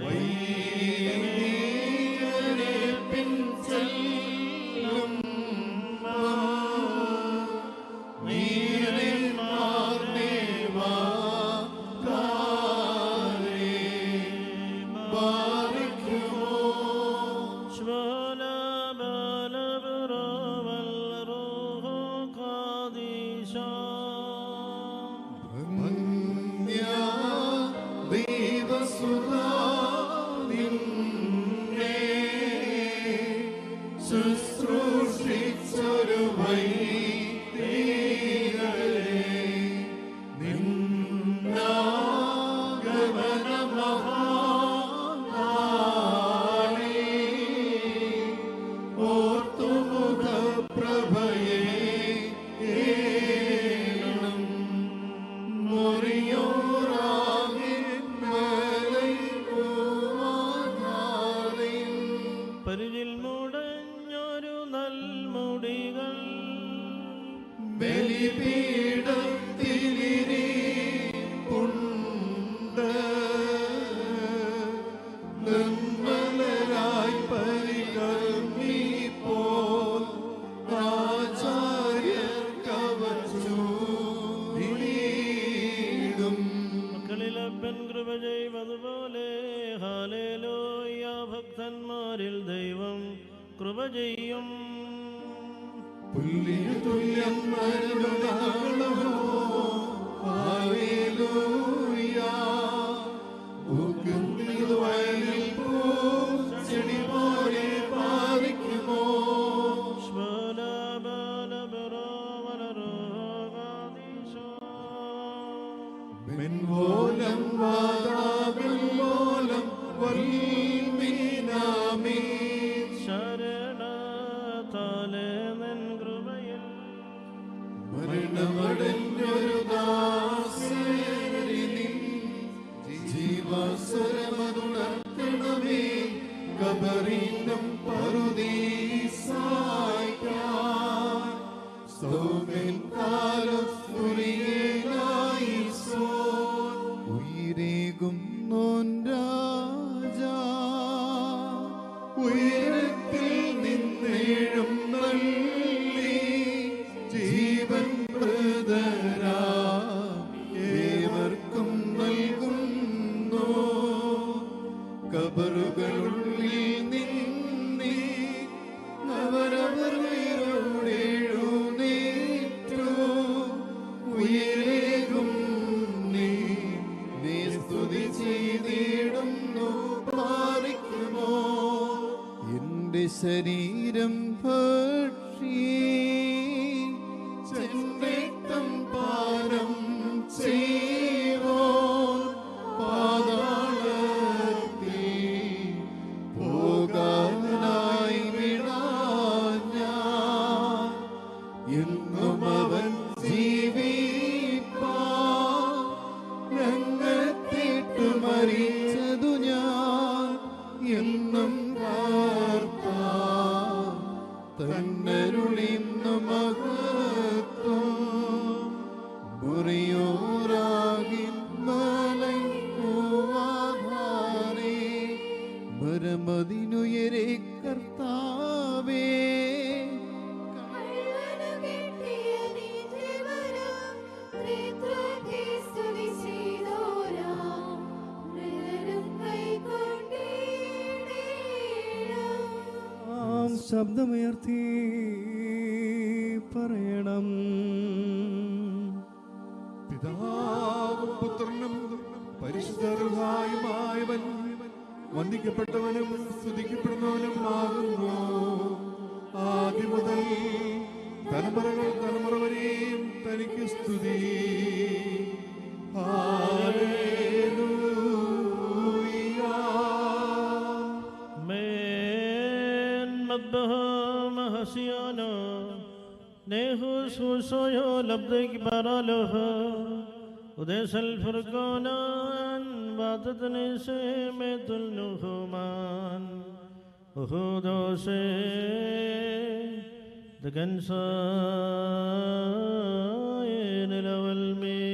വൈദികരെ പിൻചെല്ലും നീരന്മാരുടെ വാക്കാരെ ബാധിക്കുമോ. ദൈവസുതാ നിന്നെ ശുശ്രൂഷിച്ചൊരു വൈദികരെ നിന്നാഗമന മഹാനാളി ഓർത്തുമുഖപ്രഭയെ ഏണം. പരിചിൽ മുടഞ്ഞൊരു നൽമുടികൾ ബലിപീഠത്തിലിരിപ്പുണ്ട്. നിർമ്മലരായി പരികർമ്മിപ്പോൾ ആചാര്യർ കവച്ചു നീടും. മക്കളിലപ്പൻ കൃപ ചെയ്വതുപോലെ ഹല്ലേലൂയ. ഭക്തന്മാരിൽ ദൈവം കൃപ ചെയ്യും. പുല്ലിനു തുല്യം മരുണാളമോ ഹല്ലേലൂയ. പൂക്കുന്നത് വയലിൽ പൂച്ചെടി പോലെ പാലിക്കുമോ. മെൻവോലം വാദാമെൻവോലം വൽമീനാമീ. ശരണത്താലെ നിൻ കൃപയിൽ മരണമടഞ്ഞൊരു ദാസരി നിൻ ജീവാസുരമതുണർത്തണമേ. കബറിനും പറുദീസായ്ക്കാൻ സൗമ്യൻ കാലോസ് കുറിയേലായിസോ. ഉയിരേകും നോൻ രാജാ ഉയരത്തിൽ നിന്നേഴും നല്ലി ജീവൻ മൃതരാ ഏവർക്കും നൽകുന്നു. കബറുകളുള്ളിൽ നിന്നീ അവരവർ ഉയരോടെഴുന്നേറ്റു. ഉയരേകും നീ സ്തുതി ചെയ്തിടുന്നു. പാലിക്കുമോ എന്റെ ശരീരം ഭക്ഷി ചെന്നേട്ടം പാനം ചെയ്വോ. പാതാളത്തിൽ പോകാനായി വിടാഞ്ഞ എന്നും അവൻ ജീവിപ്പാ. രംഗത്തിട്ടു മരിച്ചതു ഞാൻ എന്നും വാർത്താ. തന്നരുളിന്നു മഹത്വം മുറിയോരാകിൻ മലയ്ക്കുവാധാരേ. മരമതിനുയരെ കർത്താവേ ശബ്ദമുയർത്തി പറയണം. പിതാവും പുത്രനും പരിശുദ്ധ റുഹായുമായവൻ വന്ദിക്കപ്പെട്ടവനും സ്തുതിക്കപ്പെടുന്നവനും ആകുന്നു. ആദ്യം മുതൽ തലമുറകൾ സ്തുതി. Men madbaha mahasiyana Nehus husoyo labdik baraloha Udesal furqanan Batatni se metul nuhuman Uhudo se Dagansa Yenilawal min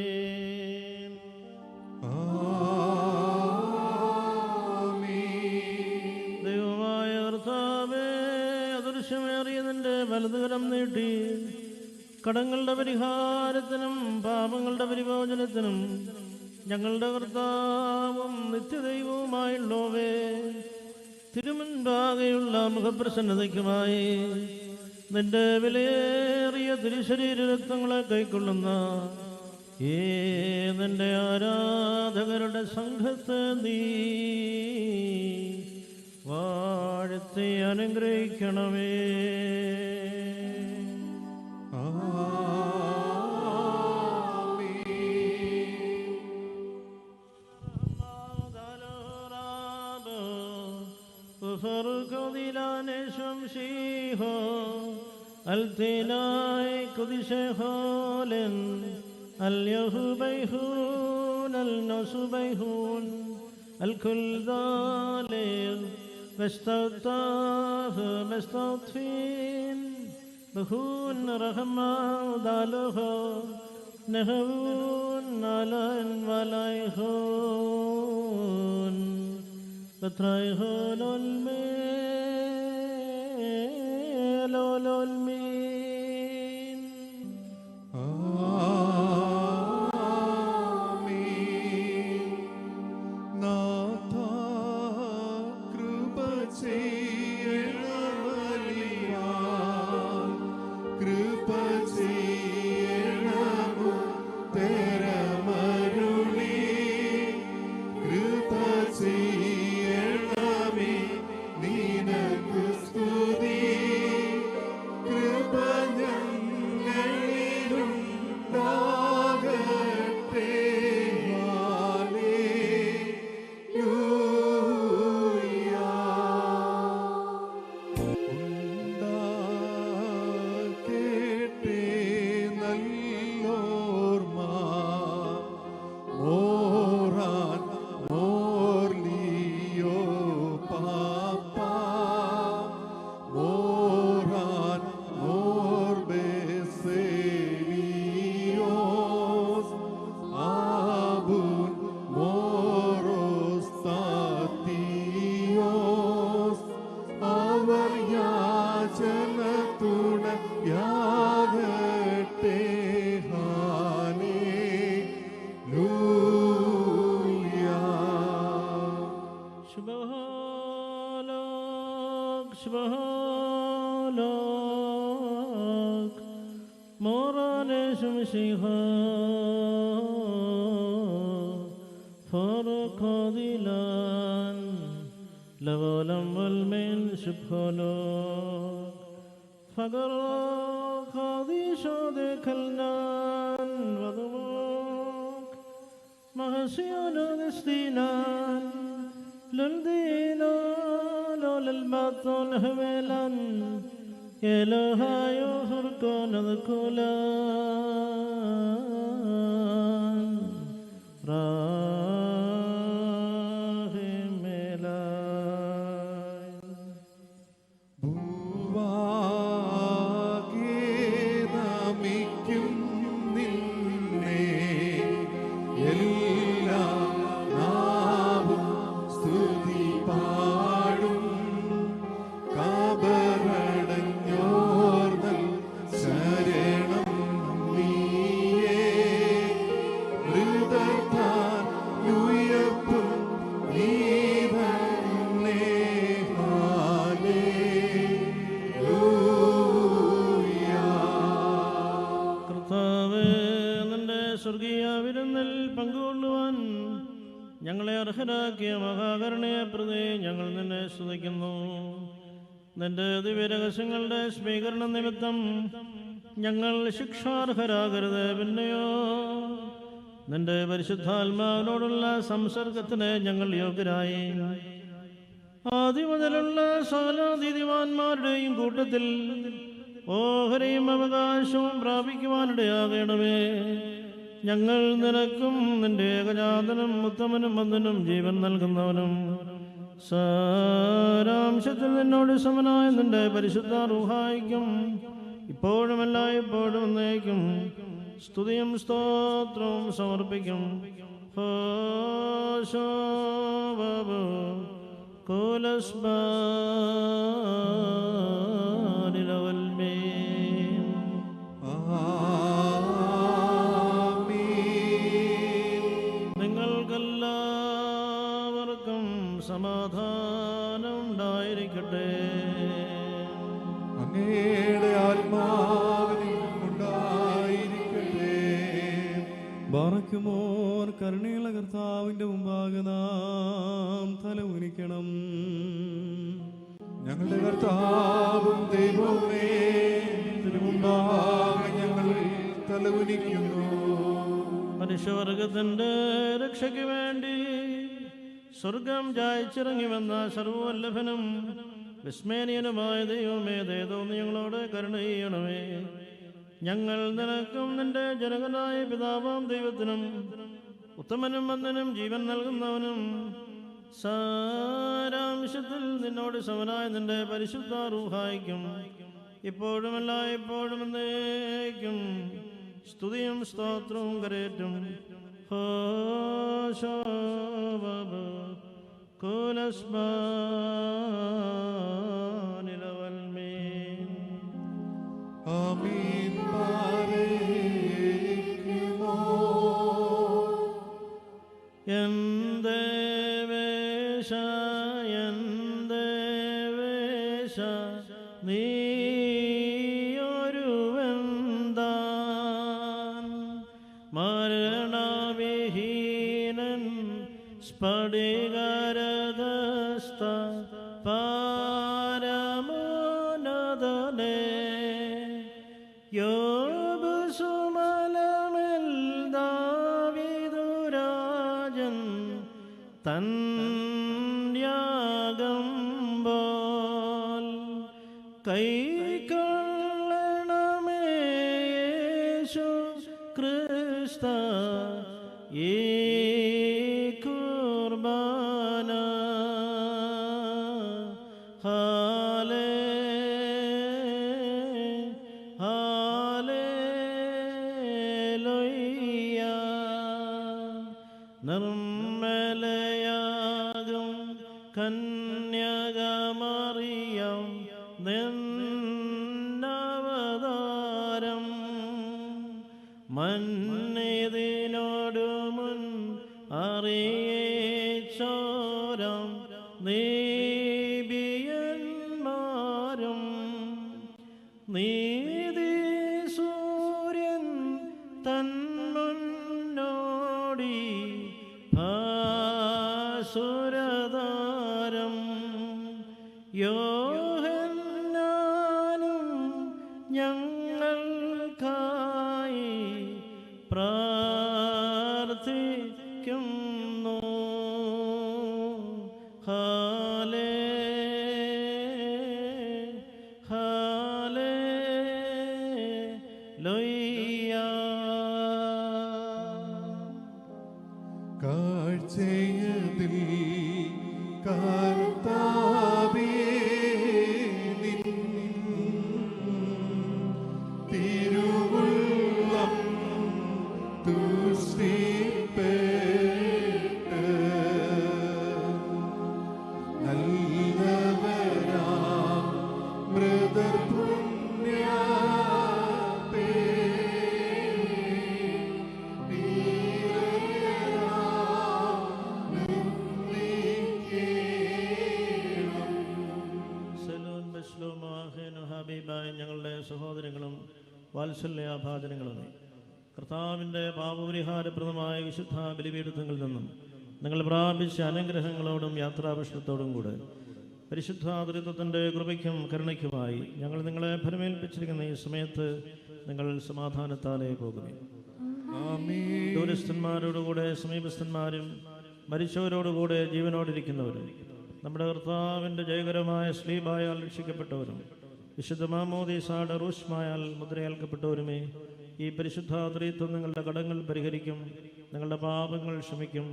ദൈവമായ കർത്താവേ, അദൃശ്യമേറിയതിൻ്റെ വലതുകരം നീട്ടി കടങ്ങളുടെ പരിഹാരത്തിനും പാപങ്ങളുടെ പരിഭോജനത്തിനും ഞങ്ങളുടെ കർത്താവും നിത്യദൈവവുമായുള്ളവേ, തിരുമുൻപാകെയുള്ള മുഖപ്രസന്നതയ്ക്കുമായി നിന്റെ വിലയേറിയ തിരുശരീര രക്തങ്ങളെ കൈക്കൊള്ളുന്ന ഈ നിന്റെ ആരാധകരുടെ സംഘത്തെ നീ വാഴ്ത്തി അനുഗ്രഹിക്കണമേ. التناي قدش خالن اليهبيهون النصبيهون الكل ذالغ مستطاف مستطفين بهون رحمة وداله نهون على ولايهون بطريهون الميل والمين ആമേൻ. നാഥ കൃപ ചെയ്യണമലിയാൻ, കൃപ ചെയ്യണമോ തരമരുളി, കൃപ ചെയ്യണമേ നിനക്ക് സ്തുതി, കൃപ ഞങ്ങളിലുണ്ടാകട്ടെ. ഉണ്ടാകട്ടെ നല്ലോർമ്മ, മോറാൻ മോർലിയോ പാപ്പ, മോറാൻ മോർബെസേലിയോസ്, ആബുൻ മോറോസ്താത്തിയോസ്, അവർ യാചന തുണയാകട്ടെ. Hallelujah. Shbalak, Shbalak, Morane Shumshiha, Farqadilan, Lavolam Valmin Shubholok, Fagar Qadisho de Kalnan, Vadamok, Mahasiana Destinan, Lundina, Lolmaton Havelan, Elohayo Hurkon of the Kulan, Rahimelai. ഭൂവാകെ നമിക്കും നിന്നെ, എല്ലാ നാവും സ്തുതി പാടും. കബറടഞ്ഞോർന്നൽ ശരണം നീയേ, മൃതത്താൽ ഉയർപ്പും നീ തന്നെ. കർത്താവേ, നിന്റെ സ്വർഗീയ വിരുന്നിൽ പങ്കുകൊള്ളുവാൻ ഞങ്ങളെ അർഹരാക്കിയ മഹാകരുണയെ പ്രതി ഞങ്ങൾ നിന്നെ സ്തുതിക്കുന്നു. നിന്റെ ദിവ്യരഹസ്യങ്ങളുടെ സ്വീകരണ നിമിത്തം ഞങ്ങൾ ശിക്ഷാർഹരാകരുത്. പിന്നെയോ നിന്റെ പരിശുദ്ധാത്മാവിനോടുള്ള സംസർഗത്തിന് ഞങ്ങൾ യോഗ്യരായി ആദ്യം മുതലുള്ള സകലാനീതിമാന്മാരുടെയും കൂട്ടത്തിൽ ഓഹരിയും അവകാശവും പ്രാപിക്കുവാനിടയാകണമേ. ഞങ്ങൾ നിനക്കും നിന്റെ ഏകജാതനും ഉത്തമനും വന്ദനും ജീവൻ നൽകുന്നവനും സാരാംശത്തിൽ നിന്നോട് സമനായ നിന്റെ പരിശുദ്ധ റൂഹായിക്കും ഇപ്പോഴും എല്ലായ്പ്പോഴും എന്നേക്കും സ്തുതിയും സ്തോത്രവും സമർപ്പിക്കും. നിങ്ങൾക്കെല്ലാവർക്കും സമാധാനം ഉണ്ടായിരിക്കട്ടെ. അങ്ങയുടെ ആത്മാവിനും ഉണ്ടായിരിക്കട്ടെ. ബാറക്കുമോർ കരുണയുള്ള കർത്താവിന്റെ മുമ്പാകെ നാം തല ഉനിക്കണം. ഞങ്ങളുടെ കർത്താവും ദൈവമേ, തിരുമുമ്പാകെ ഞങ്ങൾ തലകുനിക്കുന്നു. മനുഷ്യവർഗത്തിന്റെ രക്ഷയ്ക്ക് വേണ്ടി സ്വർഗം ജായിച്ചിറങ്ങി വന്ന സർവവല്ലഭനും വിസ്മേനീയനുമായ ദൈവമേ, ദയതോന്നി ഞങ്ങളോട് കരുണ ചെയ്യണമേ. ഞങ്ങൾ നിനക്കും നിന്റെ ജനകനായ പിതാവാം ദൈവത്തിനും ഉത്തമനും വന്ദനും ജീവൻ നൽകുന്നവനും സാരാംശത്തിൽ നിന്നോട് സമനായ നിന്റെ പരിശുദ്ധ റൂഹായിക്കും ഇപ്പോഴും എല്ലായ്പ്പോഴും എന്നേക്കും സ്തുതിയും സ്തോത്രവും കരേറ്റും. ആമീൻ. പാറയ്ക്കുമോ ദേവേശ നീയൊരുവന്താൻ മരണവിഹീനൻ സ്ഫടികരദസ്ത പാരമോനദനേ യോബ് സുമലമെൽ ദാവീദുരാജൻ തൻ യാഗം പോൽ കൈക്കൊള്ളണമേ യേശു ക്രിസ്ത ഈ കുർബാന. ഹല്ലേലൂയ. നിർമ്മലയാകും കന്യകമറിയം നിന്നവതാരം മന്നിതിനോടു മുൻ അറിയിച്ചോരം നീബിയന്മാരും നീതി സൂര്യൻ തന്മുന്നോടി ഭാസുരതാരം യോഹന്നാനും ഞങ്ങൾക്കായി പ്രാർത്ഥിക്കുന്നു. കാഴ്ചയതിൽ കർത്താവേ നിൻ തിരുവുള്ളം തുഷ്ടിപ്പെട്ട് നല്ലവരാം മൃദർ ഞങ്ങളുടെ സഹോദരങ്ങളും വാത്സല്യാഭാജനങ്ങളും കർത്താവിൻ്റെ പാപപരിഹാരപ്രദമായ വിശുദ്ധ ബലിപീഠങ്ങളിൽ നിന്നും നിങ്ങൾ പ്രാപിച്ച അനുഗ്രഹങ്ങളോടും യാത്രാഭക്ഷണത്തോടും കൂടെ പരിശുദ്ധാതൃത്വത്തിൻ്റെ കൃപയ്ക്കും കരുണയ്ക്കുമായി ഞങ്ങൾ നിങ്ങളെ ഫലമേൽപ്പിച്ചിരിക്കുന്ന ഈ സമയത്ത് നിങ്ങൾ സമാധാനത്താലേ പോകുമേ. ആമേൻ. ദൂരസ്ഥന്മാരോടുകൂടെ സമീപസ്ഥന്മാരും മരിച്ചവരോടുകൂടെ ജീവനോടിരിക്കുന്നവരും നമ്മുടെ കർത്താവിൻ്റെ ജയകരമായ സ്ലീബായാൽ രക്ഷിക്കപ്പെട്ടവരും വിശുദ്ധ മാമോദീസായുടെ റൂഷ്മായാൽ മുദ്രയേൽക്കപ്പെട്ടവരുമേ, ഈ പരിശുദ്ധ ത്രിത്വം നിങ്ങളുടെ കടങ്ങൾ പരിഹരിക്കും, നിങ്ങളുടെ പാപങ്ങൾ ക്ഷമിക്കും,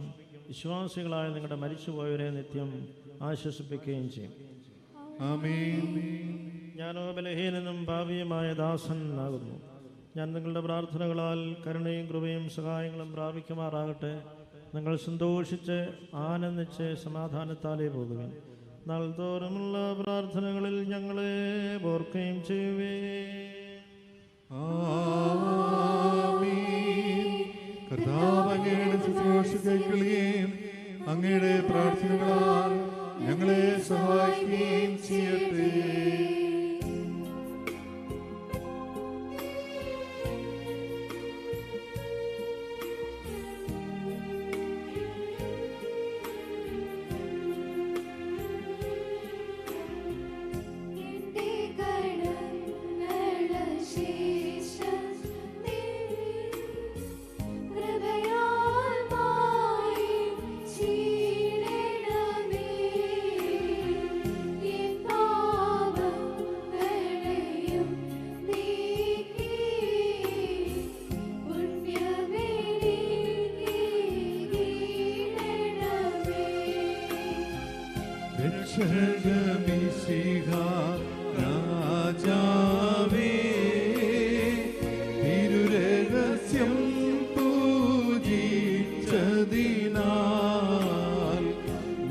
വിശ്വാസികളായ നിങ്ങളുടെ മരിച്ചുപോയവരെ നിത്യം ആശ്വസിപ്പിക്കുകയും ചെയ്യും. ആമേൻ. ഞാനോ ബലഹീനനും പാപിയുമായ ദാസൻ ആകുന്നു. ഞാൻ നിങ്ങളുടെ പ്രാർത്ഥനകളാൽ കരുണയും കൃപയും സഹായങ്ങളും പ്രാപിക്കുമാറാകട്ടെ. നിങ്ങൾ സന്തോഷിച്ച് ആനന്ദിച്ച് സമാധാനത്താലേ പോകുവിൻ. നാൾ തോറുമുള്ള പ്രാർത്ഥനകളിൽ ഞങ്ങളെ ഓർക്കുകയും ചെയ്യുവേ. ആമേൻ. കർത്താവ് അങ്ങയുടെ ശുശ്രൂഷ കൈക്കൊള്ളുകയും അങ്ങയുടെ പ്രാർത്ഥനകളാൽ ഞങ്ങളെ സഹായിക്കുകയും ചെയ്യട്ടെ. രക്ഷകമിശിഹ രാജാവേ, തിരുരഹസ്യം പൂജിച്ചതിനാൽ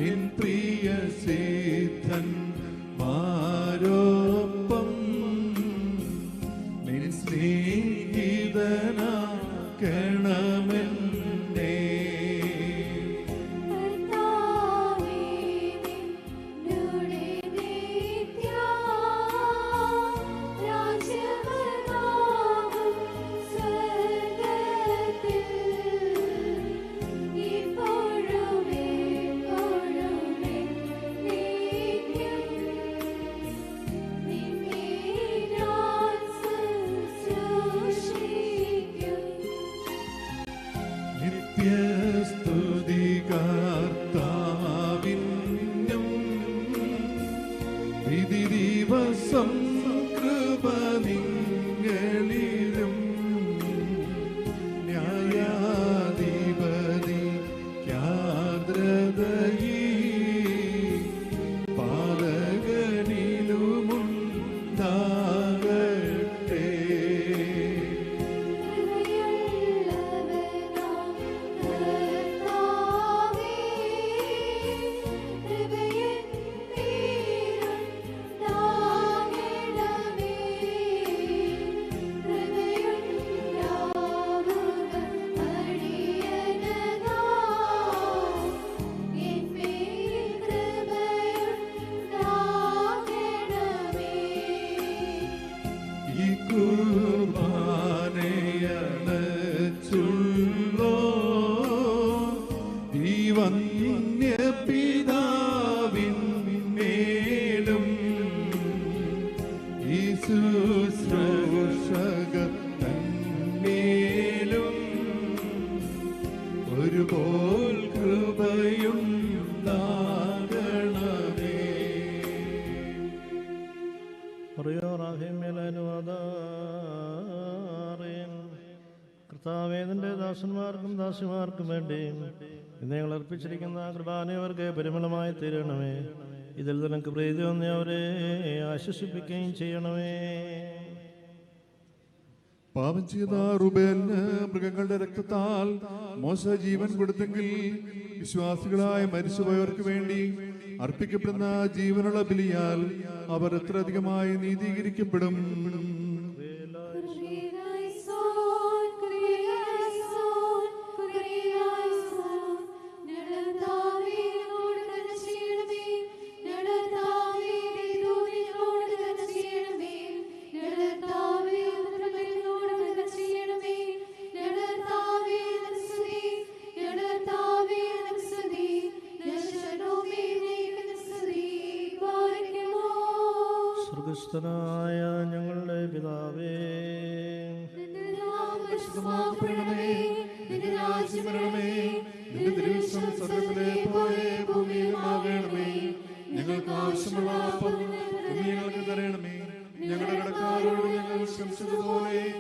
നിൻ പ്രിയ സിദ്ധന്മാരോപ്പം നിൻ സ്നേഹിതനാക്കണമെന്നേ. നിത്യസ്തുതികർത്താവിനും വിധി ദിവസം കൃപ നിങ്ങളിലും ന്യായാധിപതി യാദ്രതയീ പാലകനിലുമുണ്ടാകട്ടെ. ഈ കുർബാനയണച്ചുള്ളോ ഈ വന്യപിതാവിന്മേലും ഈ ശുശ്രൂഷക തന്മേലും ഒരുപോൽ കൃപയും ഉണ്ടാകണമേ. കർത്താവേ, നിന്റെ ദാസന്മാർക്കും ദാസിമാർക്കും വേണ്ടി നിങ്ങൾ അർപ്പിച്ചിരിക്കുന്ന കുർബാനയവർക്ക് പരിമളമായി തീരണമേ. ഇതിൽ നിനക്ക് പ്രീതി തോന്നി അവരെ ആശ്വസിപ്പിക്കുകയും ചെയ്യണമേ. പാപം ചെയ്ത റുബേലിന് മൃഗങ്ങളുടെ രക്തത്താൽ മോശ ജീവൻ കൊടുത്തെങ്കിൽ വിശ്വാസികളായ മരിച്ചുപോയവർക്ക് വേണ്ടി അർപ്പിക്കപ്പെടുന്ന ജീവനുള്ള ബലിയാൽ അവർ എത്ര അധികമായി നീതീകരിക്കപ്പെടും. സ്വർഗസ്ഥനായ ഞങ്ങളുടെ പിതാവേ, പരിശുദ്ധമാക്കപ്പെടണമേ. നിന്റെ രാജ്യം വരണമേ. നിന്റെ തിരുവിഷ്ടം സ്വർഗ്ഗത്തിലെ പോലെ ഭൂമിയിലുമാകണമേ. ഞങ്ങൾക്ക് ആവശ്യമുള്ള അപ്പം നീ ഞങ്ങൾക്ക് തരണമേ. ഞങ്ങളുടെ കടക്കാരോട് ഞങ്ങൾ ക്ഷമിച്ചതുപോലെ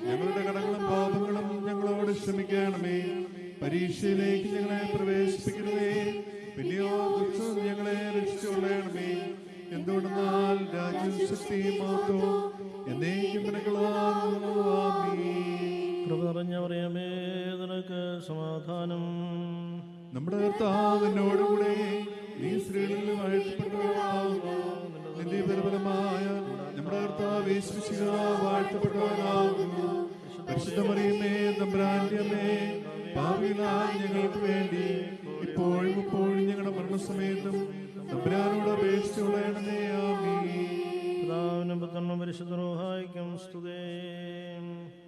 ഞങ്ങളുടെ കടങ്ങളും പാപങ്ങളും ഞങ്ങളോട് ക്ഷമിക്കണമേ. പരീക്ഷയിലേക്ക് ഞങ്ങളെ പ്രവേശിപ്പിക്കരുതേ, പിന്നെയോ ദുഷ്ടൻ ഞങ്ങളെ രക്ഷിച്ചുകൊള്ളണമേ. എന്തുകൊണ്ടെന്നാൽ രാജ്യം ശക്തിയും മഹത്വവും എന്നേക്കും നിനക്കുള്ളതാകുന്നു. ആമേൻ. കൃപ നിറഞ്ഞ മറിയമേ, നിനക്ക് സമാധാനം. നമ്മുടെ കർത്താവിനോടുകൂടെ നീ സ്ത്രീകളിൽ വാഴ്ത്തപ്പെട്ടവനാകുന്നു. നിന്റെ ദുർബലമായ നമ്മുടെ കർത്താവ് യേശുമിശിഹ വാഴ്ത്തപ്പെട്ടവനാകുന്നു. പരിശുദ്ധ മറിയമേ, തമ്പുരാന്റെ അമ്മേ, പാപികളായ ഞങ്ങൾക്ക് വേണ്ടി ഇപ്പോഴും എപ്പോഴും ഞങ്ങളുടെ മരണസമയത്തും തമ്പുരാനോട് അപേക്ഷിച്ചുകൊള്ളണമേ. ആമേൻ. പിതാവിനും പുത്രനും പരിശുദ്ധ റൂഹായിക്കും സ്തുതി.